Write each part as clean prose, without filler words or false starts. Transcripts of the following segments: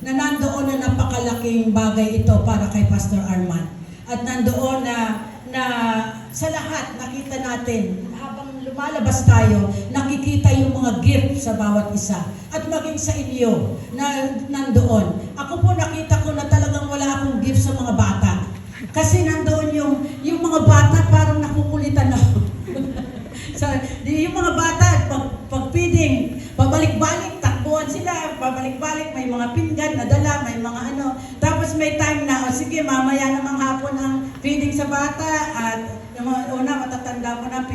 na nandoon na napakalaking bagay ito para kay Pastor Arman. At nandoon na sa lahat nakita natin, habang lumalabas tayo, nakikita yung mga gift sa bawat isa. At maging sa inyo na nandoon. Ako po nakita ko na talagang wala akong gift sa mga bata. Kasi nandoon yung mga bata parang nakukulitan na. Yung mga bata, pag feeding, pabalik-balik, takbuhan sila, pabalik-balik, may mga pinggan na dala, may mga ano. Tapos may time na, sige, mamaya namang hapon ang feeding sa bata. At yung mga una, matatanda mo na,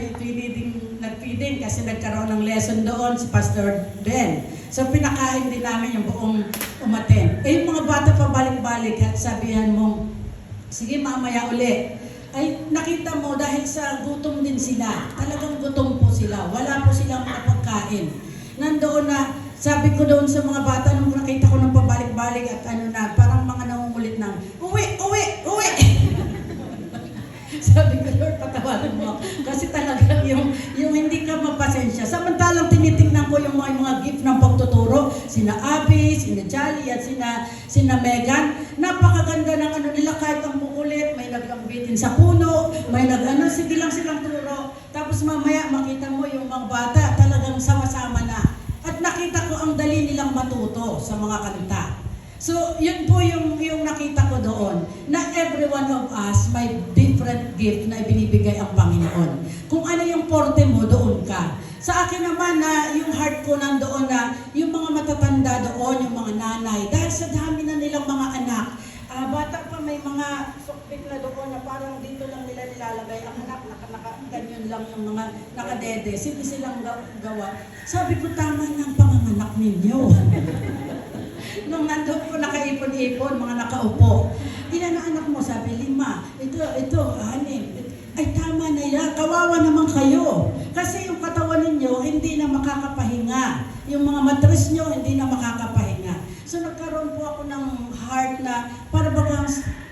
nag-feeding kasi nagkaroon ng lesson doon si Pastor Ben. So pinakain din namin yung buong umaten. Eh yung mga bata pabalik-balik at sabihan mo, sige, mamaya uli. Ay nakita mo dahil sa gutom din sila. Talagang gutom po sila. Wala po silang makapagkain. Nandoon na, sabi ko doon sa mga bata, nung nakita ko ng pabalik-balik at ano na, parang mga nangungulit ng, uwi, uwi, uwi! Sabi ko, Lord, patawarin mo. Kasi talagang yung hindi ka mapasensya. Samantalang tinitingnan ko yung mga gift ng pagtuturo. Sina Abby, sina Jolly, at sina Megan. Napakaganda ng ano nila kahit ang kukulit. May naglambitin sa puno. May sige lang silang turo. Tapos mamaya makita mo yung mga bata talagang sama-sama na. At nakita ko ang dali nilang matuto sa mga kanta. So, yun po yung nakita ko doon, na every one of us may different gift na ibinibigay ang Panginoon. Kung ano yung forte mo, doon ka. Sa akin naman na yung heart ko nandoon na yung mga matatanda doon, yung mga nanay, dahil sa dami na nilang mga anak, bata pa may mga sukpit na doon na parang dito lang nila nilalagay ang anak, ganyan lang yung mga nakadede, hindi silang gawa. Sabi ko, tama ng panganganak ninyo. Nung nandun po nakaipon-ipon, mga nakaupo. Ilan na anak mo? Sabi, 5. Ito, 6. Ay, tama na yan. Kawawa naman kayo. Kasi yung katawan ninyo, hindi na makakapahinga. Yung mga matres nyo, hindi na makakapahinga. So, nagkaroon po ako ng heart na, para bagang,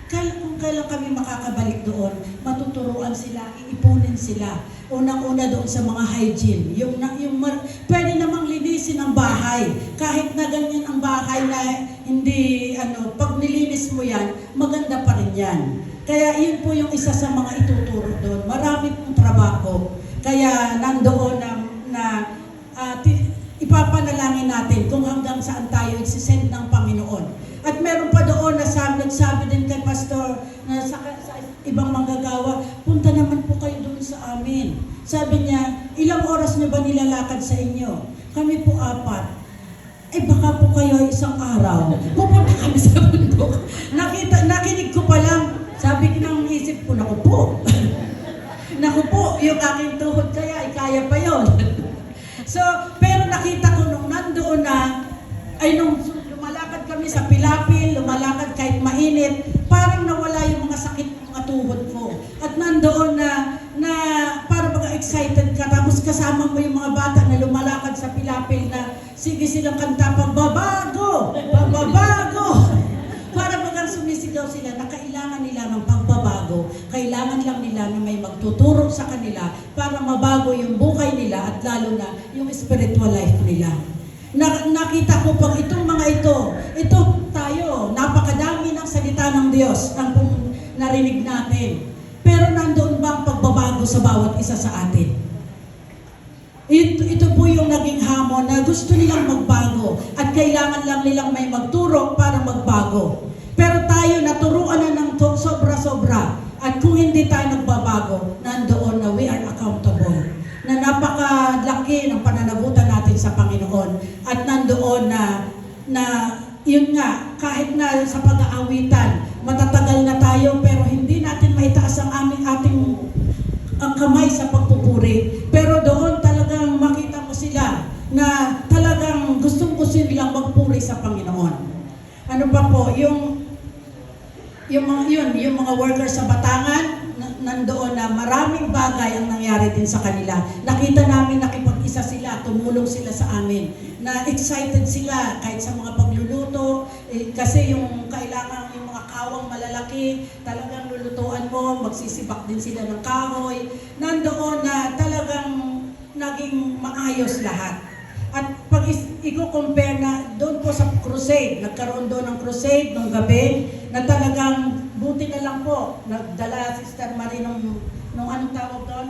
kung kailan kami makakabalik doon, matuturuan sila, iipunin sila. Unang-una doon sa mga hygiene. Pwede namang linisin ang bahay. Kahit na ganyan ang bahay na hindi, pag nilinis mo yan, maganda pa rin yan. Kaya yun po yung isa sa mga ituturo doon. Marami pong trabaho. Kaya nandoon ipapanalangin natin kung hanggang saan tayo isisend ng Panginoon. At meron pa doon na nagsabi din kay Pastor na sa ibang manggagawa, punta naman po kayo doon sa amin. Sabi niya, ilang oras niyo ba nilalakad sa inyo? Kami po 4. Eh baka po kayo isang araw. Pupunta kami sa bundok. Nakinig ko pa lang. Sabi ko ng isip ko, naku po. Naku po, yung aking tuhod kaya pa yon. So, pero nakita ko nung nandoon na, nung lumalakad kami sa Pilapil, lumalakad kahit mainit, parang nawala yung mga sakit ng mga tuhod ko. At nandoon na parang mga excited ka, tapos kasama mo yung mga bata na lumalakad sa Pilapil na sige silang kanta, pagbabago, pagbabago. Para bagang sumisigaw sila na kailangan nila ng pagbabago, kailangan lang nila na may magtuturo sa kanila para mabago yung buhay nila at lalo na yung spiritual life nila. Nakita ko pag itong mga ito tayo, napakadami ng salita ng Diyos ang narinig natin. Pero nandoon ba ang pagbabago sa bawat isa sa atin? Ito po yung naging hamon na gusto nilang magbago at kailangan lang nilang may magturo para magbago. Pero tayo naturuan na ng sobra-sobra at kung hindi tayo nagbabago, nandoon na we are accountable. Na napakalaki ng pananagutan natin sa Panginoon at nandoon na yun nga, kahit na sa pag-aawitan, matatagal na tayo pero hindi natin maitaas ang ating kamay sa pagpupuri. Pero doon talagang makita mo sila na talagang gustong-gusto nilang magpuri sa Panginoon. Ano pa po, yung mga workers sa Batangan, nandoon na maraming bagay ang nangyari din sa kanila. Nakita namin nakipag-isa sila, tumulong sila sa amin. Na excited sila kahit sa mga pagluluto, kasi yung kailangan yung mga kawang malalaki, talagang lulutuan mo, magsisibak din sila ng kahoy. Nandoon na talagang naging maayos lahat. At pag i-compare na doon po sa crusade, nagkaroon doon ng crusade nung gabi na talagang buti na lang po, nagdala Sister Marie nung anong tawag doon?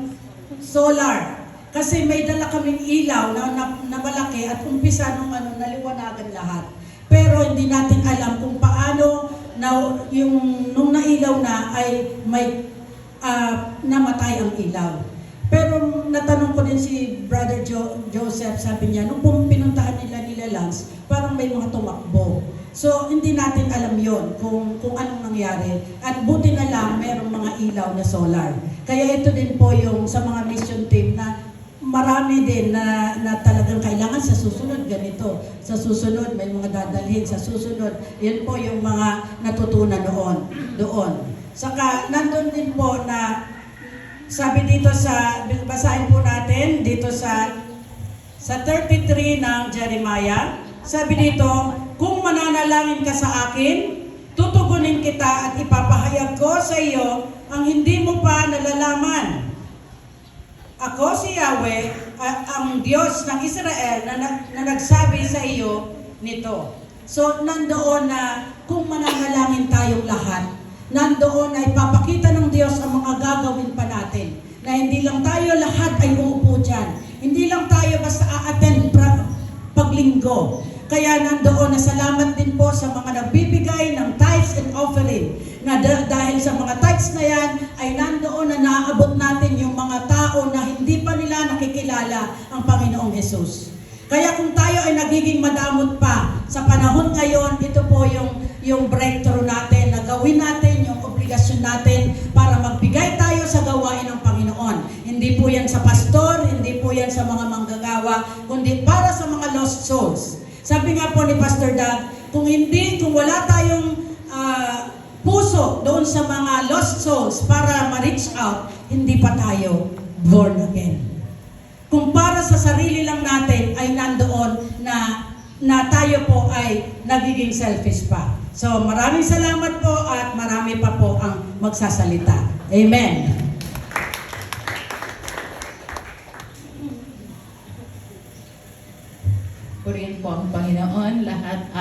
Solar. Kasi may dala kaming ilaw na malaki at umpisa nung naliwanagan lahat. Pero hindi natin alam kung paano nung nailaw na ay may namatay ang ilaw. Pero natanong ko din si Brother Joseph, sabi niya, nung pinuntahan nila Lance, parang may mga tumakbo. So, hindi natin alam yon kung anong nangyari. At buti na lang, mayroong mga ilaw na solar. Kaya ito din po yung sa mga mission team na marami din na talagang kailangan sa susunod ganito. Sa susunod, may mga dadalhin. Sa susunod, yan po yung mga natutunan doon. Saka, nandun din po na sabi dito basahin po natin dito sa 33 ng Jeremiah, sabi dito, kung mananalangin ka sa akin, tutugunin kita at ipapahayag ko sa iyo ang hindi mo pa nalalaman. Ako si Yahweh, ang Diyos ng Israel na nagsabi sa iyo nito. So, nandoon na kung mananalangin tayong lahat, nandoon ay papakita ng Diyos ang mga gagawin pa natin. Na hindi lang tayo lahat ay uupo dyan. Hindi lang tayo basta a-attend paglinggo. Kaya nandoon na salamat din po sa mga nagbibigay ng tithes and offering. Na dahil sa mga tithes na yan, ay nandoon na naaabot natin yung mga tao na hindi pa nila nakikilala ang Panginoong Jesus. Kaya kung tayo ay nagiging madamot pa, sa panahon ngayon, ito po yung breakthrough natin, na gawin natin yung obligasyon natin para magbigay tayo sa gawain ng Panginoon. Hindi po yan sa pastor, hindi po yan sa mga manggagawa, kundi para sa mga lost souls. Sabi nga po ni Pastor Doug, kung wala tayong puso doon sa mga lost souls para ma-reach out, hindi pa tayo born again. Kung para sa sarili lang natin ay nandoon na tayo po ay nagiging selfish pa. So maraming salamat po at marami pa po ang magsasalita. Amen. Purihin po ang Panginoon. Lahat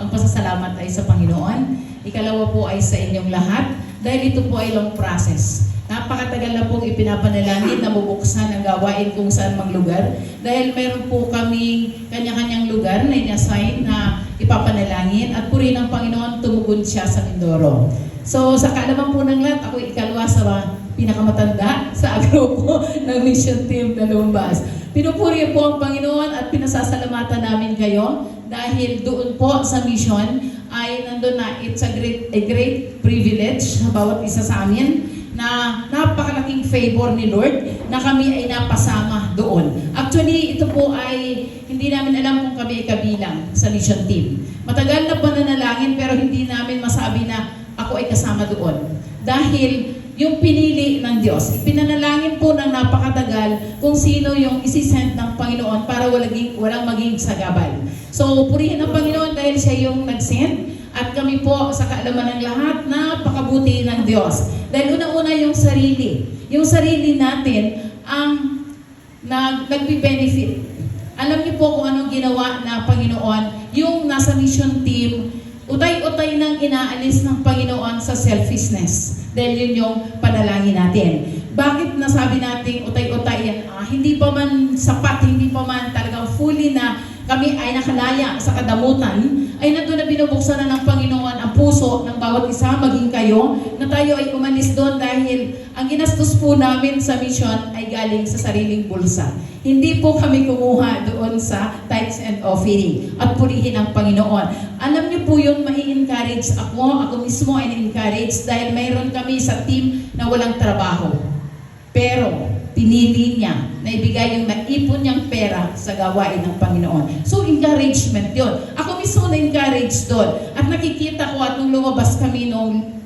ang pasasalamat ay sa Panginoon. Ikalawa po ay sa inyong lahat. Dahil ito po ay long process. Napakatagal na pong ipinapanalangin na bubuksan ang gawain kung saan mang lugar. Dahil meron po kaming kanya-kanyang lugar na in-assign na ipapanalangin. At purihin ang Panginoon, tumugon siya sa Mindoro. So sa kaalaman po ng lahat, ako ikalwa sa pinakamatanda sa grupo ng mission team na Lumbas. Pinupuri po ang Panginoon at pinasasalamatan namin kayo dahil doon po sa mission ay nandun na it's a great privilege sa bawat isa sa amin na napakalaking favor ni Lord na kami ay napasama doon. Actually, ito po ay hindi namin alam kung kami ay kabilang sa mission team. Matagal na pananalangin pero hindi namin masabi na ako ay kasama doon. Dahil yung pinili ng Diyos. Ipinanalangin po ng napakatagal kung sino yung isisend ng Panginoon para walang maging sagabal. So, purihin ang Panginoon dahil siya yung nag-send. At kami po, sa kaalaman ng lahat, napakabuti ng Diyos. Dahil una-una yung sarili. Yung sarili natin ang nagbe-benefit. Alam niyo po kung anong ginawa na Panginoon, yung nasa mission team, utay-utay nang inaalis ng Panginoon sa selfishness. Dahil yun yung panalangin natin. Bakit nasabi natin utay-utay yan? Hindi pa man sapat, hindi pa man talagang fully na kami ay nakalaya sa kadamutan, ay nandun na binubuksan na ng Panginoon ang puso ng bawat isa, maging kayo, na tayo ay umalis doon dahil ang ginastos po namin sa mission ay galing sa sariling bulsa. Hindi po kami kumuha doon sa tithes and offering at purihin ang Panginoon. Alam niyo po yun, mai-encourage ako mismo ay na-encourage dahil mayroon kami sa team na walang trabaho. Pero pinili niya na ibigay yung naipon niyang pera sa gawain ng Panginoon. So, encouragement yun. Ako mismo na-encourage doon. At nakikita ko at nung lumabas kami nung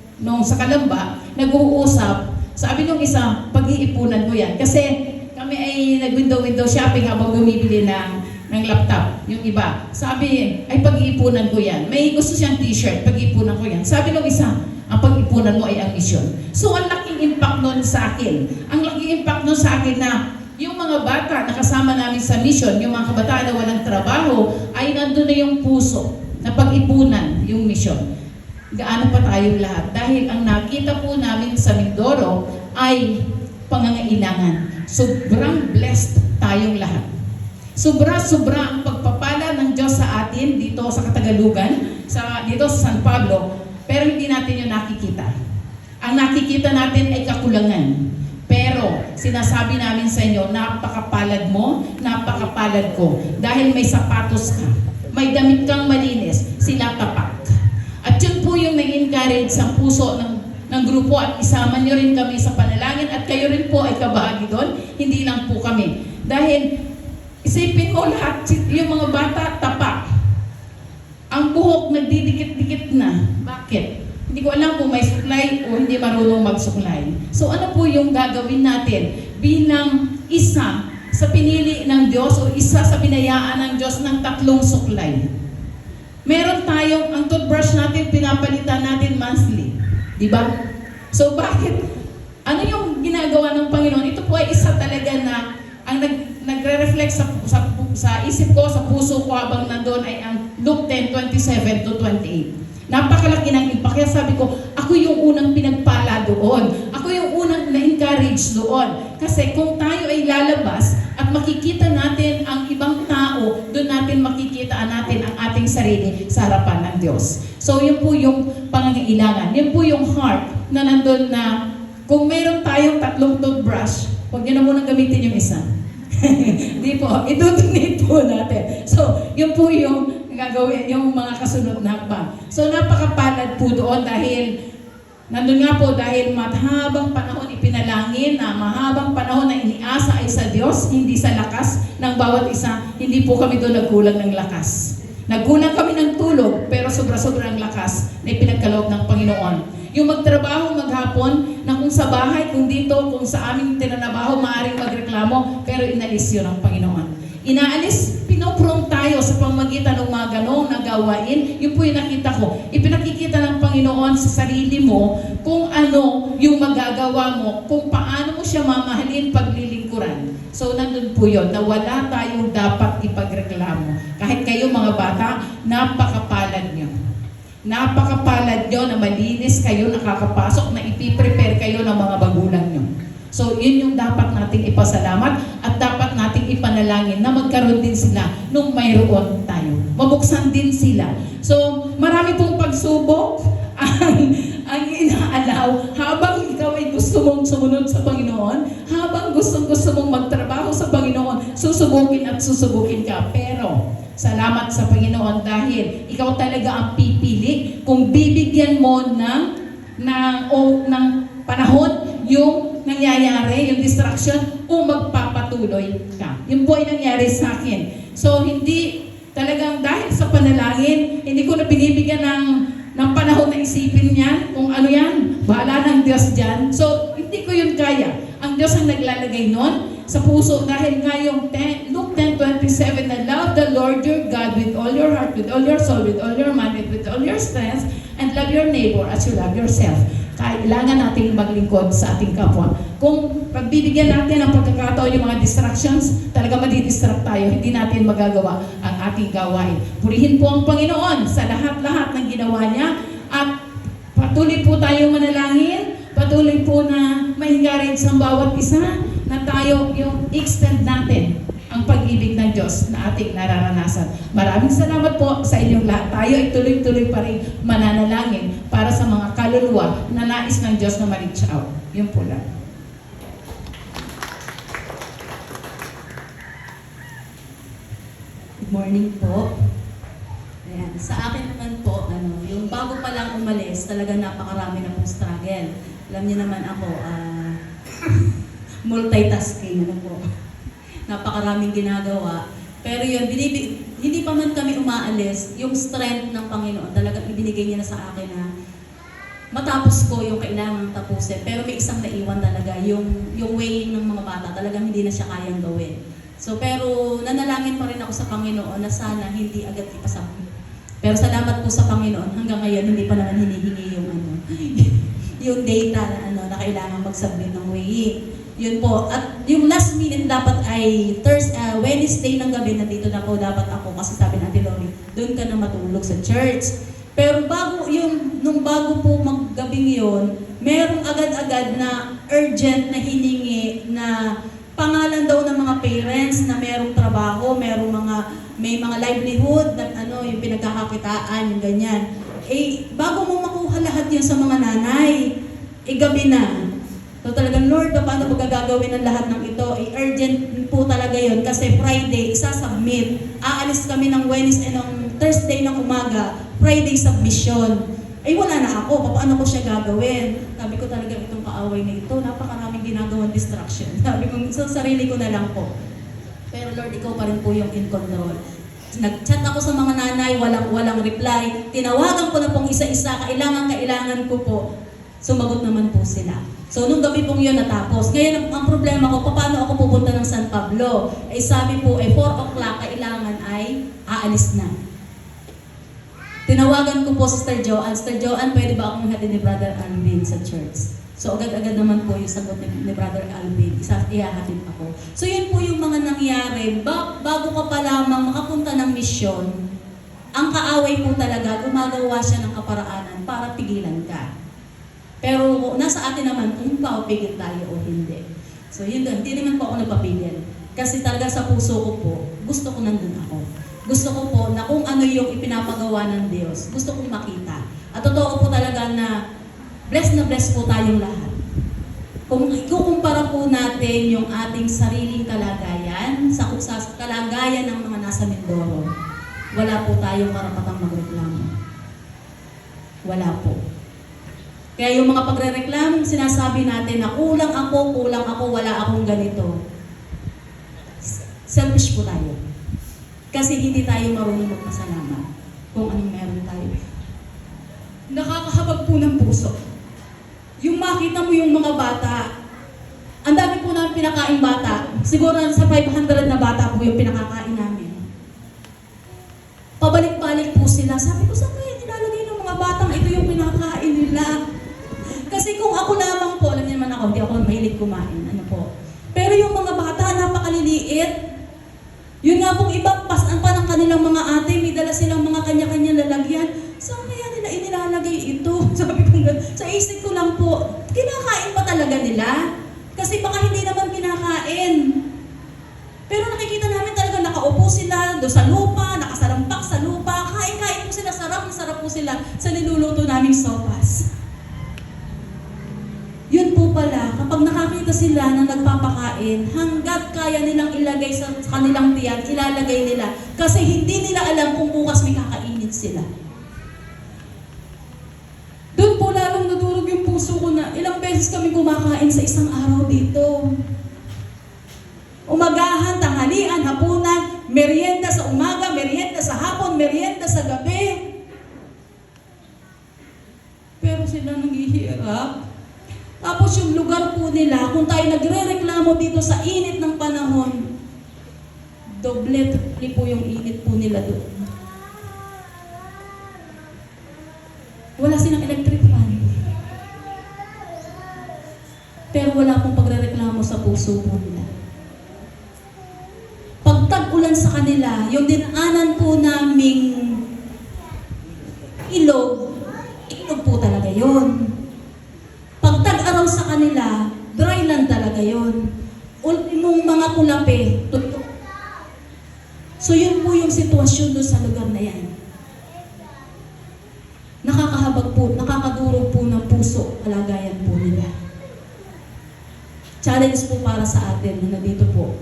sa Kalamba, nag-uusap, sabi nung isa, pag-iipunan mo yan. Kasi kami ay nag-window shopping habang bumibili ng laptop. Yung iba, sabi, ay pag-iipunan ko yan. May gusto siyang t-shirt, pag-iipunan ko yan. Sabi nung isa, ang pag-ipunan mo ay ang mission. So, ang laking impact nun sa akin. Ang laking impact nun sa akin na yung mga bata na kasama namin sa mission, yung mga kabataan na walang trabaho, ay nandun na yung puso na pag-ipunan yung mission. Gaano pa tayong lahat? Dahil ang nakita po namin sa Mindoro ay pangangailangan. Sobrang blessed tayong lahat. Sobra-sobra ang pagpapala ng Diyos sa atin dito sa Katagalugan, dito sa San Pablo, pero hindi natin yung nakikita. Ang nakikita natin ay kakulangan. Pero sinasabi namin sa inyo, napakapalad mo, napakapalad ko. Dahil may sapatos ka, may damit kang malinis, sila tapat. At yun po yung nag-encourage sa puso ng grupo at isama nyo rin kami sa panalangin at kayo rin po ay kabahagi doon, hindi lang po kami. Dahil isipin mo lahat, yung mga bata tapat. Ang buhok nagdidikit-dikit na. Bakit? Hindi ko alam kung may suklay o hindi marunong magsuklay. So ano po yung gagawin natin bilang isa sa pinili ng Diyos o isa sa binayaan ng Diyos ng 3 suklay? Meron tayong, ang toothbrush natin, pinapalitan natin monthly. Di ba? So bakit? Ano yung ginagawa ng Panginoon? Ito po ay isa talaga na ang nagre-reflect sa isip ko, sa puso ko habang nandun ay ang Luke 10:27 to 28. Napakalaki ng impact. Kaya sabi ko, ako yung unang pinagpala doon. Ako yung unang na-encourage doon. Kasi kung tayo ay lalabas at makikita natin ang ibang tao, doon natin makikita natin ang ating sarili sa harapan ng Diyos. So yun po yung pangangailangan. Yun po yung heart na nandun na kung meron tayong 3 toothbrush, huwag nyo na munang gamitin yung isa. Di po, ito-donate po natin. So, yun po yung gagawin, yung mga kasunod na hakbang. So, napakapalad po doon dahil, nandun nga po dahil mahabang panahon ipinalangin na mahabang panahon na iniasa ay sa Diyos, hindi sa lakas ng bawat isa, hindi po kami doon nagkulang ng lakas. Nagkulang kami ng tulog, pero sobra-sobrang lakas na ipinagkaloob ng Panginoon. Yung magtrabaho maghapon, na kung sa bahay, kung dito, kung sa aming tinanabaho, maaaring magreklamo, pero inalis yun ng Panginoon. Inaalis, pinoprong tayo sa pamagitan ng mga ganong nagawain. Yun po yung nakita ko. Ipinakikita ng Panginoon sa sarili mo kung ano yung magagawa mo, kung paano mo siya mamahalin paglilingkuran. So, nandun po yun, na wala tayong dapat ipagreklamo. Kahit kayo mga bata, napakapalad nyo. Napakapalad nyo na malinis kayo, nakakapasok, na ipiprepare kayo ng mga bagulang nyo. So, yun yung dapat nating ipasalamat at dapat nating ipanalangin na magkaroon din sila nung mayroon tayo. Mabuksan din sila. So, marami pong pagsubok ang inaalaw habang ikaw ay gusto mong sumunod sa Panginoon, habang gusto mong magtrabaho sa Panginoon, susubukin at susubukin ka. Pero, salamat sa Panginoon dahil ikaw talaga ang pipili kung bibigyan mo ng panahon yung nangyayari, yung distraction, kung magpapatuloy ka. Yun po ay nangyari sa akin. So, hindi talagang dahil sa panalangin, hindi ko na binibigyan ng panahon na isipin niya kung ano yan. Bahala ng Diyos dyan. So, hindi ko yun kaya. Ang Diyos ang naglalagay nun sa puso dahil nga yung Luke 10:27 na love the Lord your God with all your heart, with all your soul, with all your mind, with all your strength, and love your neighbor as you love yourself. Kailangan nating maglingkod sa ating kapwa. Kung pagbibigyan natin ng pagkakataon yung mga distractions, talaga madidistract tayo, hindi natin magagawa ang ating gawain. Purihin po ang Panginoon sa lahat-lahat ng ginawa niya at patuloy po tayong manalangin, patuloy po na ma-encourage ang bawat isa na tayo yung extend natin ang pag-ibig ng Diyos na ating nararanasan. Maraming salamat po sa inyong lahat. Tayo ay tuloy-tuloy pa rin mananalangin para sa mga kaluluwa na nais ng Diyos na ma-reach out. Yun po lang. Good morning po. Ayan. Sa akin naman po, yung bago pa lang umalis, talaga napakarami na pong struggle. Alam niyo naman ako, multitasking, po. Napakaraming ginagawa. Pero yun, hindi pa man kami umaalis, yung strength ng Panginoon, talagang ibinigay niya na sa akin na matapos ko yung kailangang tapusin. Pero may isang naiwan talaga, yung weighing ng mga bata, talagang hindi na siya kayang gawin. So, pero nanalangin pa rin ako sa Panginoon na sana hindi agad ipasabit. Pero salamat po sa Panginoon, hanggang ngayon hindi pa naman hinihingi yung yung data na kailangan mag-submit ng weighing. Yun po. At yung last minute dapat ay Wednesday ng gabi, nandito na po dapat ako kasi sabi natin, Lori, doon ka na matulog sa church. Pero nung bago po maggabing yun, merong agad-agad na urgent na hiningi na pangalan daw ng mga parents na merong trabaho, may mga livelihood, na yung pinagkakakitaan, yung ganyan. Bago mo makuha lahat yun sa mga nanay, gabi na. So talagang, Lord, paano ba gagawin ang lahat ng ito? Urgent po talaga yun kasi Friday, isasubmit. Aalis kami ng Wednesday, ng Thursday ng umaga, Friday submission. Wala na ako, paano ko siya gagawin? Sabi ko talaga itong kaaway na ito, napakaraming ginagawang distraction. Sabi ko, sa sarili ko na lang po. Pero Lord, ikaw pa rin po yung in control. Nag-chat ako sa mga nanay, walang reply. Tinawagan ko na pong isa-isa, kailangan ko po. Sumagot naman po sila. So, nung gabi pong yun natapos. Ngayon, ang problema ko, paano ako pupunta ng San Pablo? Sabi po, 4 o'clock, kailangan ay aalis na. Tinawagan ko po si Sister Joanne. Sister Joanne, pwede ba akong hatid ni Brother Alvin sa church? So, agad-agad naman po yung sagot ni Brother Alvin. Ihahatid ako. So, yun po yung mga nangyari. Bago ka pa lamang makapunta ng misyon, ang kaaway po talaga, gumagawa siya ng kaparaanan para pigilan ka. Pero nasa atin naman kung papigil tayo o hindi. So yun doon, hindi naman po ako nagpapigil. Kasi talaga sa puso ko po, gusto ko nandun ako. Gusto ko po na kung ano yung ipinapagawa ng Diyos, gusto kong makita. At totoo po talaga na blessed po tayong lahat. Kung ikukumpara po natin yung ating sariling kalagayan sa kalagayan ng mga nasa Mindoro, wala po tayong karapatang magreklamo. Wala po. Kaya yung mga pagre-reklamo, sinasabi natin na kulang ako, wala akong ganito. Selfish po tayo. Kasi hindi tayo marunong magpasalamat kung anong meron tayo. Nakakahabag po ng puso. Yung makita mo yung mga bata, ang dami po namin pinakain bata. Siguro sa 500 na bata po yung pinakakain namin. Pabalik-balik po sila. Sabi ko, saan kaya nilalagay ng mga batang ito yung pinakain nila? Kasi kung ako lamang po, alam niyo naman ako, hindi ako mahilig kumain. Pero yung mga bata, napakaliliit. Yun nga pong ibang pasan pa ng kanilang mga ate, may dala silang mga kanya-kanya lalagyan. Saan kaya nila inilalagay ito? Sabi ko, sa isip ko lang po, kinakain pa talaga nila? Kasi baka hindi naman kinakain. Pero nakikita namin talaga nakaupo sila doon sa lupa, nakasalampak sa lupa, kain-kain po sila, sarap po sila sa niluluto naming sopas. Yun po pala, kapag nakakita sila na nagpapakain, hanggat kaya nilang ilagay sa kanilang tiyan, ilalagay nila. Kasi hindi nila alam kung bukas may kakainin sila. Doon po lalong nadurog yung puso ko na ilang beses kami kumakain sa isang araw dito. Umagahan, tanghalian, hapunan, merienda sa umaga, merienda sa hapon, merienda sa gabi. Pero sila nanghihirap. Tapos yung lugar po nila, kung tayo nagre-reklamo dito sa init ng panahon, doble po yung init po nila doon. Wala silang electric fan. Pero wala pong pagre-reklamo sa puso po nila. Pag tag-ulan sa kanila, yung dinaanan po naming ilog po talaga yon. Pag tag-araw sa kanila, dry land talaga yon. Ultimong mga kulape, tutok. So yun po yung sitwasyon doon sa lugar na yan. Nakakahabag po, nakakadurog po ng puso, kalagayan po nila. Challenge po para sa atin na nandito po.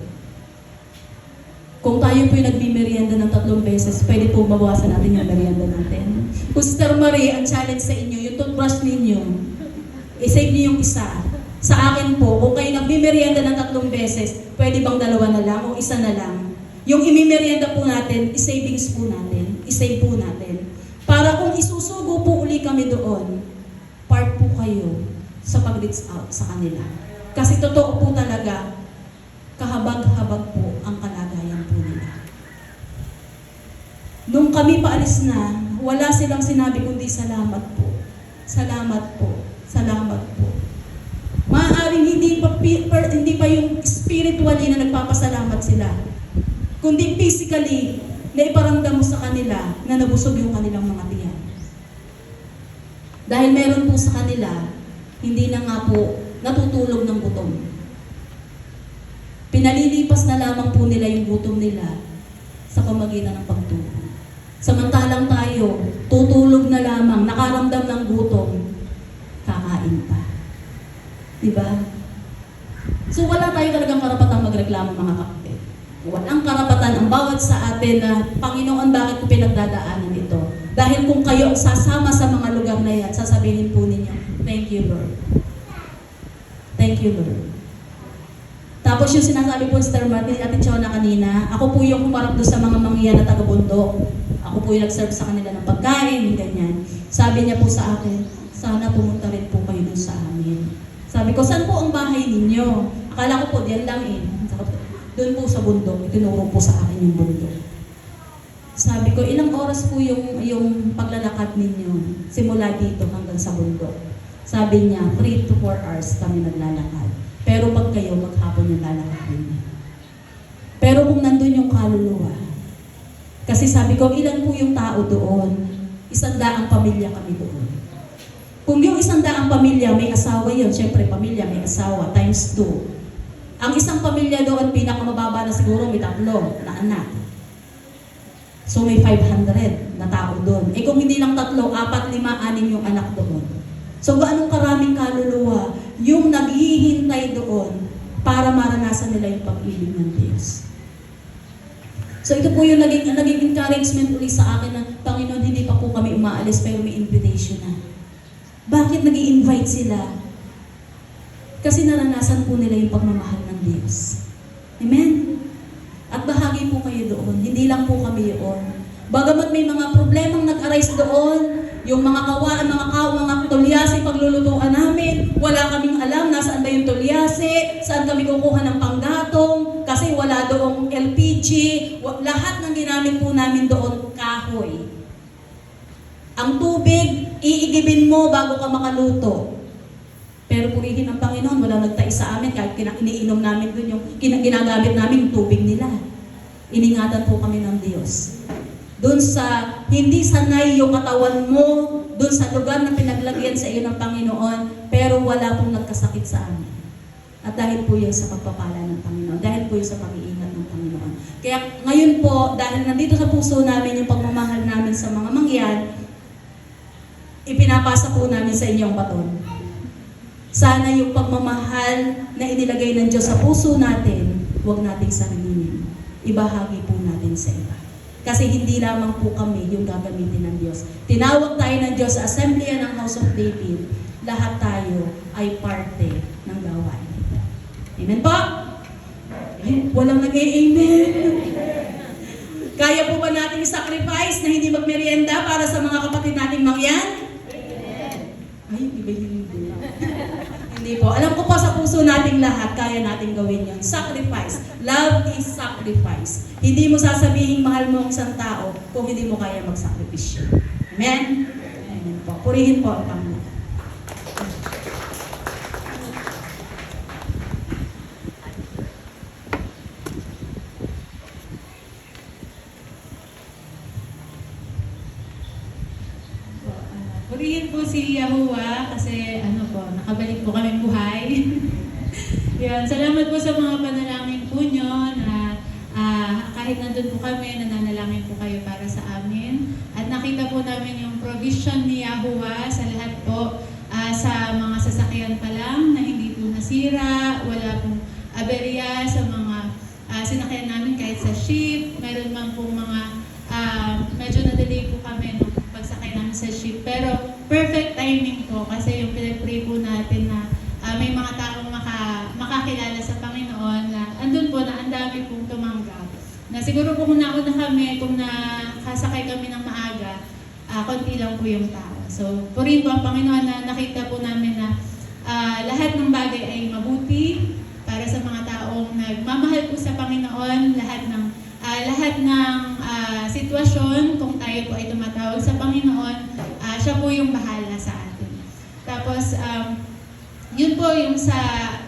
Kung tayo po yung nagmimerienda ng 3 beses, pwede po mabawasan natin yung merienda natin. Kung Sister Marie, ang challenge sa inyo, yung toothbrush ninyo, i-save niyo yung isa. Sa akin po, kung kayo nagmimerienda ng 3 beses, pwede bang 2 na lang o 1 na lang? Yung imimerienda po natin, i-savings po natin, i-save po natin. Para kung isusugo po uli kami doon, part po kayo sa pag-reach out sa kanila. Kasi totoo po talaga, kahabag-habag po ang kalagayan po nila. Nung kami paalis na, wala silang sinabi kundi salamat po. Salamat po. Salamat po. Maaaring hindi pa yung spiritually na nagpapasalamat sila, kundi physically na iparamdam mo sa kanila na nabusog yung kanilang mga tiyan. Dahil meron po sa kanila, hindi na nga po natutulog ng gutom. Pinalilipas na lamang po nila yung gutom nila sa pamagitan ng pagtulog. Samantalang tayo, tutulog na lamang, nakaramdam ng gutom, kakain pa. Diba? So wala tayo talagang karapatang magreklamo, mga kapatid. Walang karapatan ang bawat sa atin na, Panginoon, bakit ko pinagdadaanan ito? Dahil kung kayo sasama sa mga lugar na yan, sasabihin po ninyo, thank you, Lord. Thank you, Lord. Tapos yung sinasabi po ni Sister Martin, Ate Chona kanina, ako po yung humarap doon sa mga mangyan na taga-bundok. Ako po yung nag-serve sa kanila ng pagkain, ganyan. Sabi niya po sa akin, sana pumunta rin po kayo doon sa amin. Sabi ko, saan po ang bahay ninyo? Akala ko po, diyan lang eh. Doon po sa bundok, itinuro po sa akin yung bundok. Sabi ko, ilang oras po yung paglalakad ninyo simula dito hanggang sa bundok? Sabi niya, 3 to 4 hours kami naglalakad. Pero pag kayo, maghapon yung lalakadin niya. Pero kung nandun yung kaluluwa, kasi sabi ko, ilan po yung tao doon? 100 pamilya kami doon. Kung yung 100 pamilya, may asawa yun, syempre pamilya, may asawa, times 2. Ang isang pamilya doon, pinakamababa na siguro, may 3 na anak. So may 500 na tao doon. Eh kung hindi lang 3, 4, 5, 6 yung anak doon. So gaano karaming kaluluwa yung naghihintay doon para maranasan nila yung pag-ibig ng Diyos. So ito po yung naging encouragement ulit sa akin na, Panginoon, hindi pa po kami umaalis pero may invitation na. Bakit nag-i-invite sila? Kasi naranasan po nila yung pagmamahal ng Diyos. Amen? At bahagi po kayo doon. Hindi lang po kami yun. Bagamat may mga problemang nag-arise doon, yung mga kawaan, mga tulyase, paglulutuan namin, wala kaming alam nasaan ba yung tulyase, saan kami kukuha ng panggatong, kasi wala doong LPG, lahat ng ginamit po namin doon, kahoy. Ang tubig, iigibin mo bago ka makaluto. Pero purihin ang Panginoon, walang nagtais sa amin, kahit iniinom namin doon yung ginagamit namin yung tubig nila. Iningatan po kami ng Diyos. Doon sa hindi sanay yung katawan mo, doon sa lugar na pinaglagyan sa iyo ng Panginoon, pero wala pong nagkasakit sa amin. At dahil po yun sa pagpapala ng Panginoon, dahil po yun sa pag-iingat ng Panginoon. Kaya ngayon po, dahil nandito sa puso namin yung pagmamahal namin sa mga mangyan, ipinapasa po namin sa inyong baton. Sana yung pagmamahal na inilagay ng Diyos sa puso natin, huwag nating sarilinin. Ibahagi po natin sa iba. Kasi hindi lamang po kami yung gagamitin ng Diyos. Tinawag tayo ng Diyos sa Assembly ng House of David. Lahat tayo ay parte ng gawain. Amen po? Walang nag-amen. Kaya po ba nating sacrifice na hindi magmerienda para sa mga kapatid nating mangyan? Ay, iba hindi. Hindi po. Alam ko po sa puso nating lahat, kaya nating gawin yun. Sacrifice. Love is sacrifice. Hindi mo sasabihin mahal mo ang isang tao kung hindi mo kaya magsakripisyo. Amen? Amen po. Purihin po ang Panginoon. Purihin po si Yahuwah kasi nakabalik po kami buhay. Yan, salamat po sa mga panalangin po nyo na kahit nandun po kami, nananalangin po kayo para sa amin. At nakita po namin yung provision ni Yahuwah sa lahat po, sa mga sasakyan pa lang na hindi po nasira, wala pong aberya sa mga sinakyan namin kahit sa ship. Meron man pong mga medyo na-delay po kami nung pagsakay namin sa ship. Pero perfect timing po kasi yung pinag-pray po natin na may mga taong makakilala sa Panginoon na andun po na ang dami pong tumanggap. Na siguro po kung nauna kami, kung nakasakay kami ng maaga, konti lang po yung tao. So, purihin po ang Panginoon na nakita po namin na lahat ng bagay ay mabuti para sa mga taong nagmamahal po sa Panginoon, lahat ng sitwasyon, kung tayo po ay tumatawag sa Panginoon, siya po yung bahala sa atin. Tapos, yun po yung sa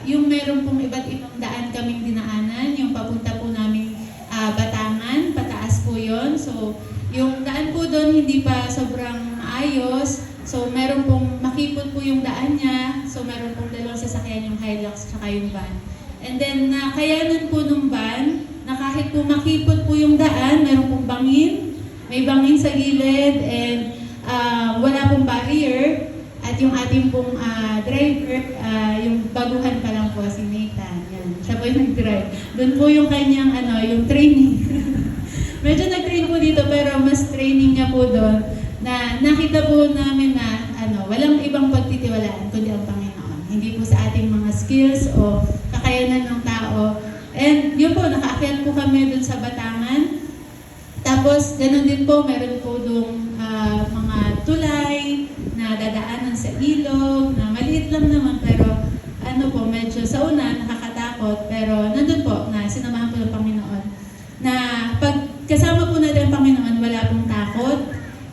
yung meron pong iba't ibang daan kaming dinaanan, yung papunta po namin Batangan, pataas po yon. So, yung daan po doon hindi pa sobrang maayos. So, meron pong makipot po yung daan niya. So, meron pong dalawang sasakyan, yung Hilux at yung van. And then, nakayanan po nung van, na kahit po makipot po yung daan, meron pong bangin, may bangin sa gilid, and wala pong barrier. At yung ating pong driver, yung baguhan pa lang po, si Nathan. Yan. Siya po yung nag-drive. Doon po yung kanyang, yung training. Medyo nag-train po dito, pero mas training niya po doon na nakita po namin na walang ibang pagtitiwalaan kundi ang Panginoon. Hindi po sa ating mga skills o kakayanan ng tao. And yun po, nakaakyat po kami doon sa Batangan. Tapos, ganun din po, meron po doon mga tulay na dadaanan sa ilog, na maliit lang naman, pero medyo sa una nakakatakot, pero nandun po na sinamahan po ng Panginoon. Na pag kasama po natin ang Panginoon, wala pong takot,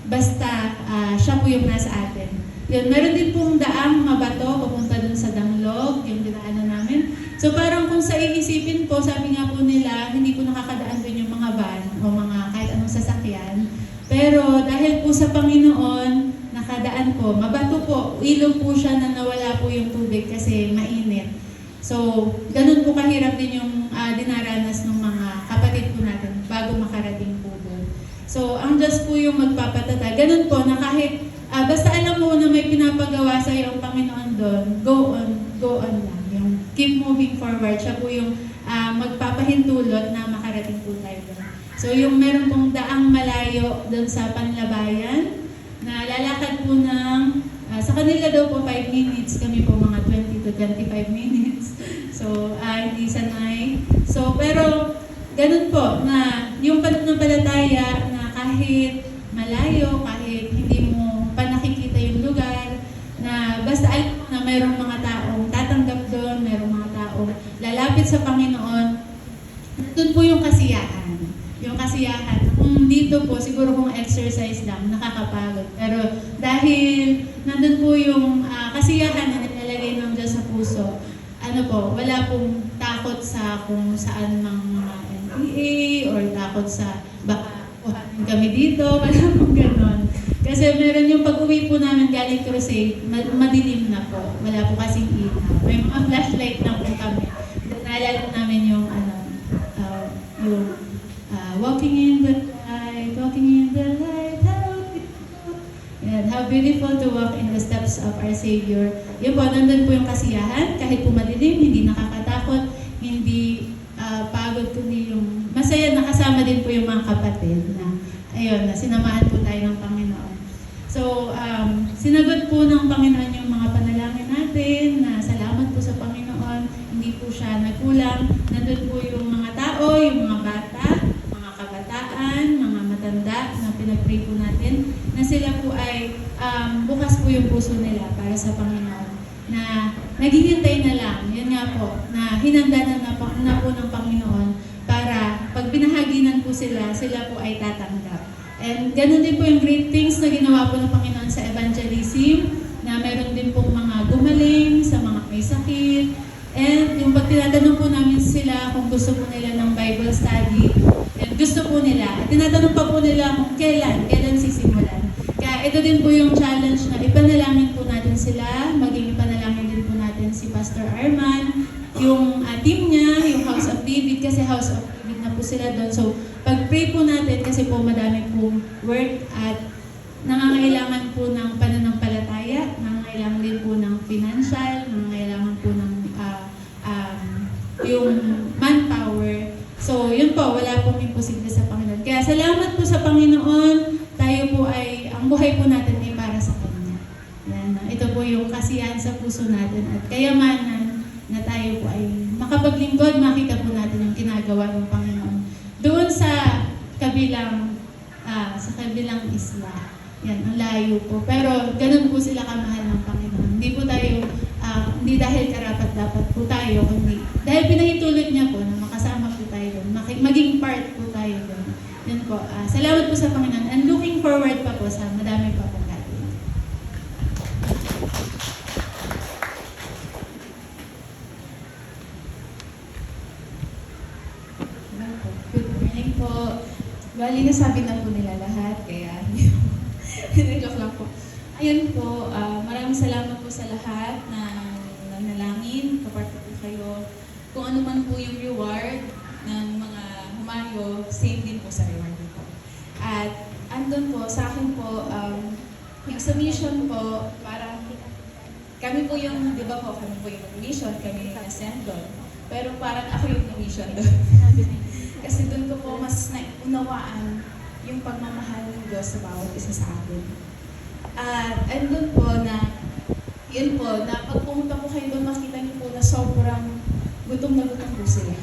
basta siya po yung nasa atin. Yun, meron din pong daang mabato, papunta dun sa Danglog, yung dinaanan namin. So parang kung sa iisipin po, sabi nga po nila, hindi po nakakadaan dun yung mga van o mga kahit anong sasakyan. Pero dahil po sa Panginoon, nakadaan po, mabato po, ilog po siya na nawala po yung tubig kasi mainit. So, ganun po kahirap din yung dinaranas ng mga kapatid po natin bago makarating po doon. So, ang Diyos po yung magpapatatag. Ganun po na kahit, basta alam mo na may pinapagawa sa iyo ang Panginoon doon, go on lang. Yung keep moving forward. Siya po yung magpapahintulot na makarating po tayo doon. So, yung meron pong daang malayo doon sa Panlabayan, na lalakad po ng, sa kanila daw po 5 minutes, kami po mga 20 to 25 minutes. So, hindi sanay. So, pero, ganun po, na yung pananampalataya na kahit malayo, kahit hindi mo pa nakikita yung lugar, na basta alam mo na mayroong mga taong tatanggap doon, mayroong mga taong lalapit sa Panginoon, doon po yung kasiyahan. Yung kasiyahan. Kung dito po, siguro kung exercise lang, nakakapagod. Pero dahil nandun po yung kasiyahan na nilalagay ng Diyos sa puso, wala pong takot sa kung saan mga NPA or takot sa baka kuhanin kami dito, wala pong ganon. Kasi meron yung pag-uwi po namin galing crusade, madilim na po. Wala po kasing ilaw. May mga flashlight lang po kami. Naalala namin yung walking in the light, how beautiful to walk in the steps of our Savior. Yun po, nandun po yung kasiyahan, kahit po madilim, hindi nakakatakot, hindi pagod, kundi yung masaya, nakasama din po yung mga kapatid na, na sinamahan po tayo ng Panginoon. So, sinagot po ng Panginoon yung mga panalangin natin, na salamat po sa Panginoon, hindi po siya nagkulang, nandun po yung mga tao, yung mga bata, mga matanda na pinag-pray po natin, na sila po ay bukas po yung puso nila para sa Panginoon. Na naghihintay na lang, yun nga po, na hinanda na po ng Panginoon para pag binahaginan po sila po ay tatanggap. And ganun din po yung great things na ginawa po ng Panginoon sa evangelism, na meron din pong mga gumaling sa mga may sakit. And yung pag tinatanong po namin sila kung gusto po nila ng Bible study, and gusto po nila, at tinatanong pa po nila kung kailan sisimulan. Kaya ito din po yung challenge na ipanalangin po natin sila, maging ipanalangin din po natin si Pastor Arman, yung team niya, yung House of David, kasi House of David na po sila doon. So, pag-pray po natin, kasi po madami pong work at nangangailangan po ng pananampalataya, nangangailangan din po ng financial, nangangailangan po ng yung manpower. So, yun po, wala pong imposible sa Panginoon. Kaya salamat po sa Panginoon, tayo po ay, ang buhay po natin ay para sa Kanya. Yan, ito po yung kasiyahan sa puso natin at kayamanan na tayo po ay makapaglingkod, makita po natin yung ginagawa ng Panginoon. Doon sa kabilang isla. Yan, ang layo po. Pero ganun po sila kamahal ng Panginoon. Hindi po tayo, hindi dahil karapat-dapat po tayo, kundi dahil pinahintulot niya po na makasama po tayo doon, maging part po tayo doon. Yan po. Salamat po sa Panginoon and looking forward pa po sa madami pa po gagawin. Bali, nasabi na po nila lahat, kaya joke lang po. Ayun po, maraming salamat po sa lahat na nanalangin, kaparte po kayo. Kung ano man po yung reward ng mga humayo, same din po sa reward ko. At andun po, sa akin po, yung submission po, para kami po yung, di ba po, kami po yung mission, kami yung na-send doon. Pero parang ako yung na-mission doon. Kasi doon ko po mas naunawaan yung pagmamahal ng Diyos sa bawat isa sa atin. At andun po na, yun po, na pag pumunta po kayo doon, makita niyo po na sobrang gutom na gutom po sila.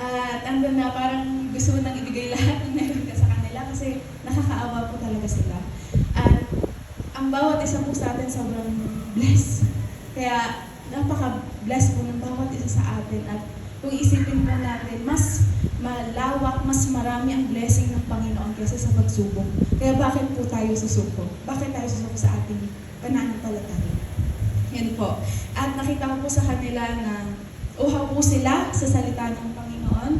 At andun na parang gusto mo nang ibigay lahat ng meron ka sa kanila kasi nakakaawa po talaga sila. At ang bawat isa po sa atin sobrang blessed. Kaya napaka-blessed po ng bawat isa sa atin. At kung isipin po natin, mas malawak, mas marami ang blessing ng Panginoon kaysa sa pagsubok. Kaya bakit po tayo susuko? Bakit tayo susuko sa ating pananampalataya? Yan po. At nakita ko po sa kanila na uhaw po sila sa salita ng Panginoon.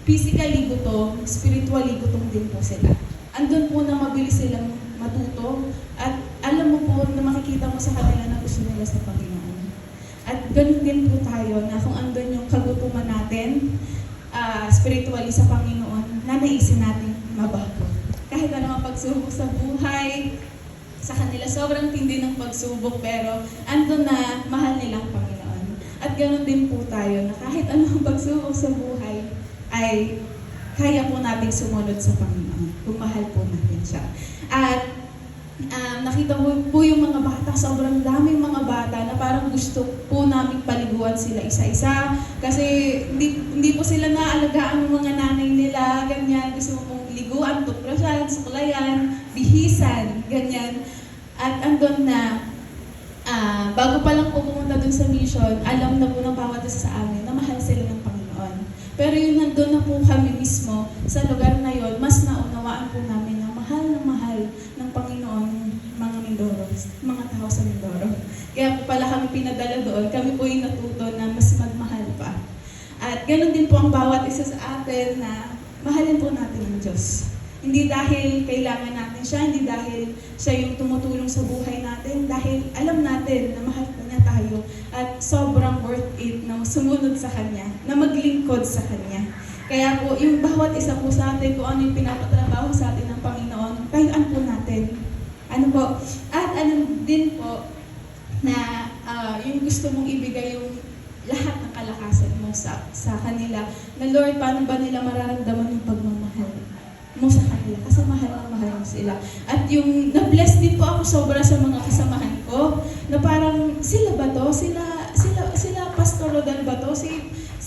Physically gutom, spiritually gutom din po sila. Andun po na mabilis silang matuto at alam mo po na makikita mo sa kanila na gusto nila sa Panginoon. At ganun din po tayo na kung andun yung kagutuman natin, spiritually sa Panginoon, na naisin natin mabago. Kahit ano ang pagsubok sa buhay, sa kanila sobrang tindi ng pagsubok, pero andun na mahal nilang Panginoon. At ganun din po tayo na kahit anong pagsubok sa buhay, ay kaya po nating sumunod sa Panginoon kung mahal po natin siya. At nakita ko po yung mga bata, sobrang daming mga bata na parang gusto po namin paliguan sila isa-isa kasi hindi po sila naalagaan ng mga nanay nila, ganyan, gusto mong liguan, tutbrasyan, suklayan, bihisan, ganyan. At andun na, bago pa lang po pumunta dun sa mission, alam na po ng bawat isa sa amin na mahal sila ng Panginoon. Pero yung nandun na po kami mismo sa lugar na yon, mas naunawaan po namin na mahal ng Panginoon mga Mindoro, mga tao sa Mindoro. Kaya po pala kami pinadala doon, kami po yung natuto na mas magmahal pa. At ganoon din po ang bawat isa sa atin na mahalin po natin ang Diyos. Hindi dahil kailangan natin siya, hindi dahil siya yung tumutulong sa buhay natin, dahil alam natin na mahal niya tayo at sobrang worth it na sumunod sa Kanya, na maglingkod sa Kanya. Kaya po, yung bawat isa po sa atin, kung ano yung pinapatrabaho sa atin ng Panginoon, tayaan po natin. Ano po? At ano din po, na yung gusto mong ibigay yung lahat ng kalakasan mo sa kanila, na Lord, paano ba nila mararamdaman yung pagmamahal mo sa kanila? Kasi mahal mo sila. At yung na-bless din po ako sobra sa mga kasamahan ko, na parang sila ba to? Sila Pastor Rodel ba to? Si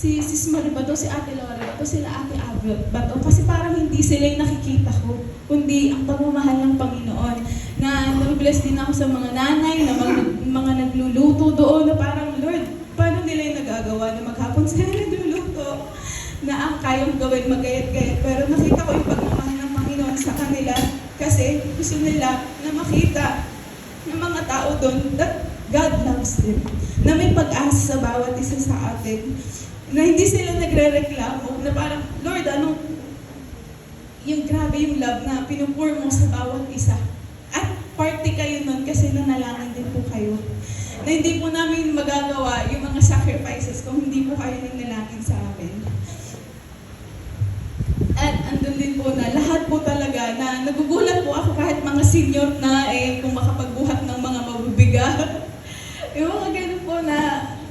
Sis Marie ba to? Si Ate Laura ba to? Sila Ate Avril ba to? Kasi parang hindi sila yung nakikita ko, kundi ang pagmamahal ng Panginoon. Na na-bless din ako sa mga nanay, na mga nagluluto doon, na parang, Lord, paano nila yung nagagawa na maghapon sila nagluluto? Na ang kayang gawin magayat-gayat. Pero nakita ko yung pagmamahal ng Panginoon sa kanila kasi gusto nila na makita ng mga tao doon that God loves them. Na may pag-asa sa bawat isa sa atin. Na hindi sila nagre-reklamo na parang, Lord, yung grabe yung love na pinupur mo sa bawat isa. At party kayo nun kasi nanalangin din po kayo. Na hindi po namin magagawa yung mga sacrifices kung hindi po kayo nanalangin sa amin. At andun din po na lahat po talaga na nagugulat po ako kahit mga senior na kung makapagbuhat ng mga mabibigat. Yung mga ganun po na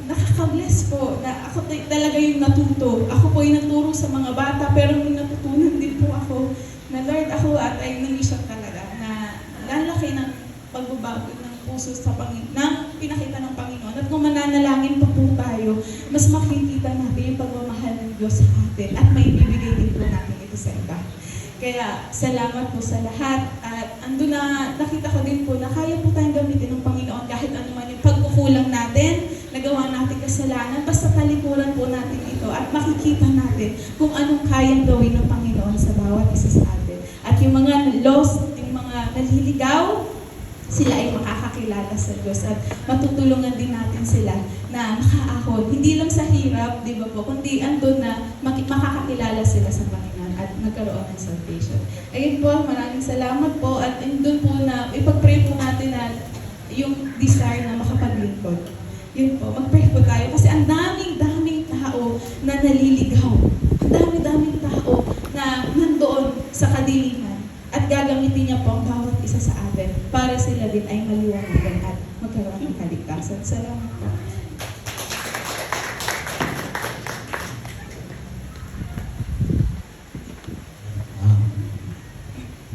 nakaka-bless po na ako talaga yung natuto. Ako po yung naturo sa mga bata pero may natutunan din po ako na Lord, ako at ay nangisyon talaga na lalaki ng pagbabago ng puso sa Panginoon, na pinakita ng Panginoon. At kung mananalangin pa po tayo, mas makikita natin yung pagmamahal ng Diyos sa atin at may bibigay din po natin ito sa iba. Kaya salamat po sa lahat. At ando na nakita ko din po na kaya po tayong gamitin ng Panginoon kahit ano man yung pagkukulang natin, nagawa natin kasalanan, basta talikuran po natin ito at makikita natin kung anong kayang gawin ng Panginoon sa bawat isa sa atin. At yung mga lost, yung mga naliligaw, sila ay makakakilala sa Diyos at matutulungan din natin sila na makaahon. Hindi lang sa hirap, di ba po, kundi andun na makakakilala sila sa Panginoon at nagkaroon ng salvation. Ayun po, maraming salamat po at andun po na ipag-pray po natin na yung desire na makapaglingkod. Yun po, mag-pray po tayo kasi ang daming tao na naliligaw. Ang daming tao na nandoon sa kadiliman. At gagamitin niya po ang bawat isa sa atin para sila din ay maliwanagan at magkaroon ng kaligtasan. Salamat po.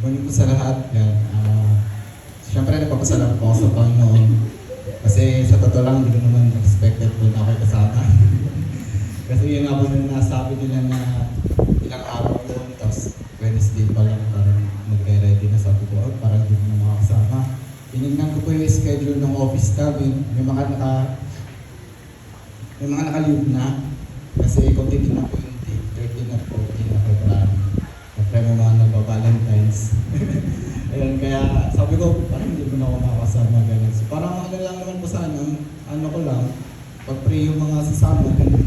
Bago po sa lahat, yan. Siyempre, nagpapasalamat po ako sa Panginoon. Kasi sa totoo lang, hindi ko naman expected po na ako'y kasama. Kasi yun nga po na nasabi nila na ilang araw yun, tapos Wednesday pa lang parang nagre-ready na sabi ko, oh, parang hindi ko na makakasama. Tinignan ko po yung schedule ng office namin, may mga naka-leave na. Kasi kung titignan po yung date, 13 na po, February. Siyempre may mga nagpa-Valentine's. Ayun, kaya sabi ko, parang hindi ko na ako makakasama ganun. So parang ano lang naman po sana, ano ko lang, pag-pray yung mga sasama, ganun.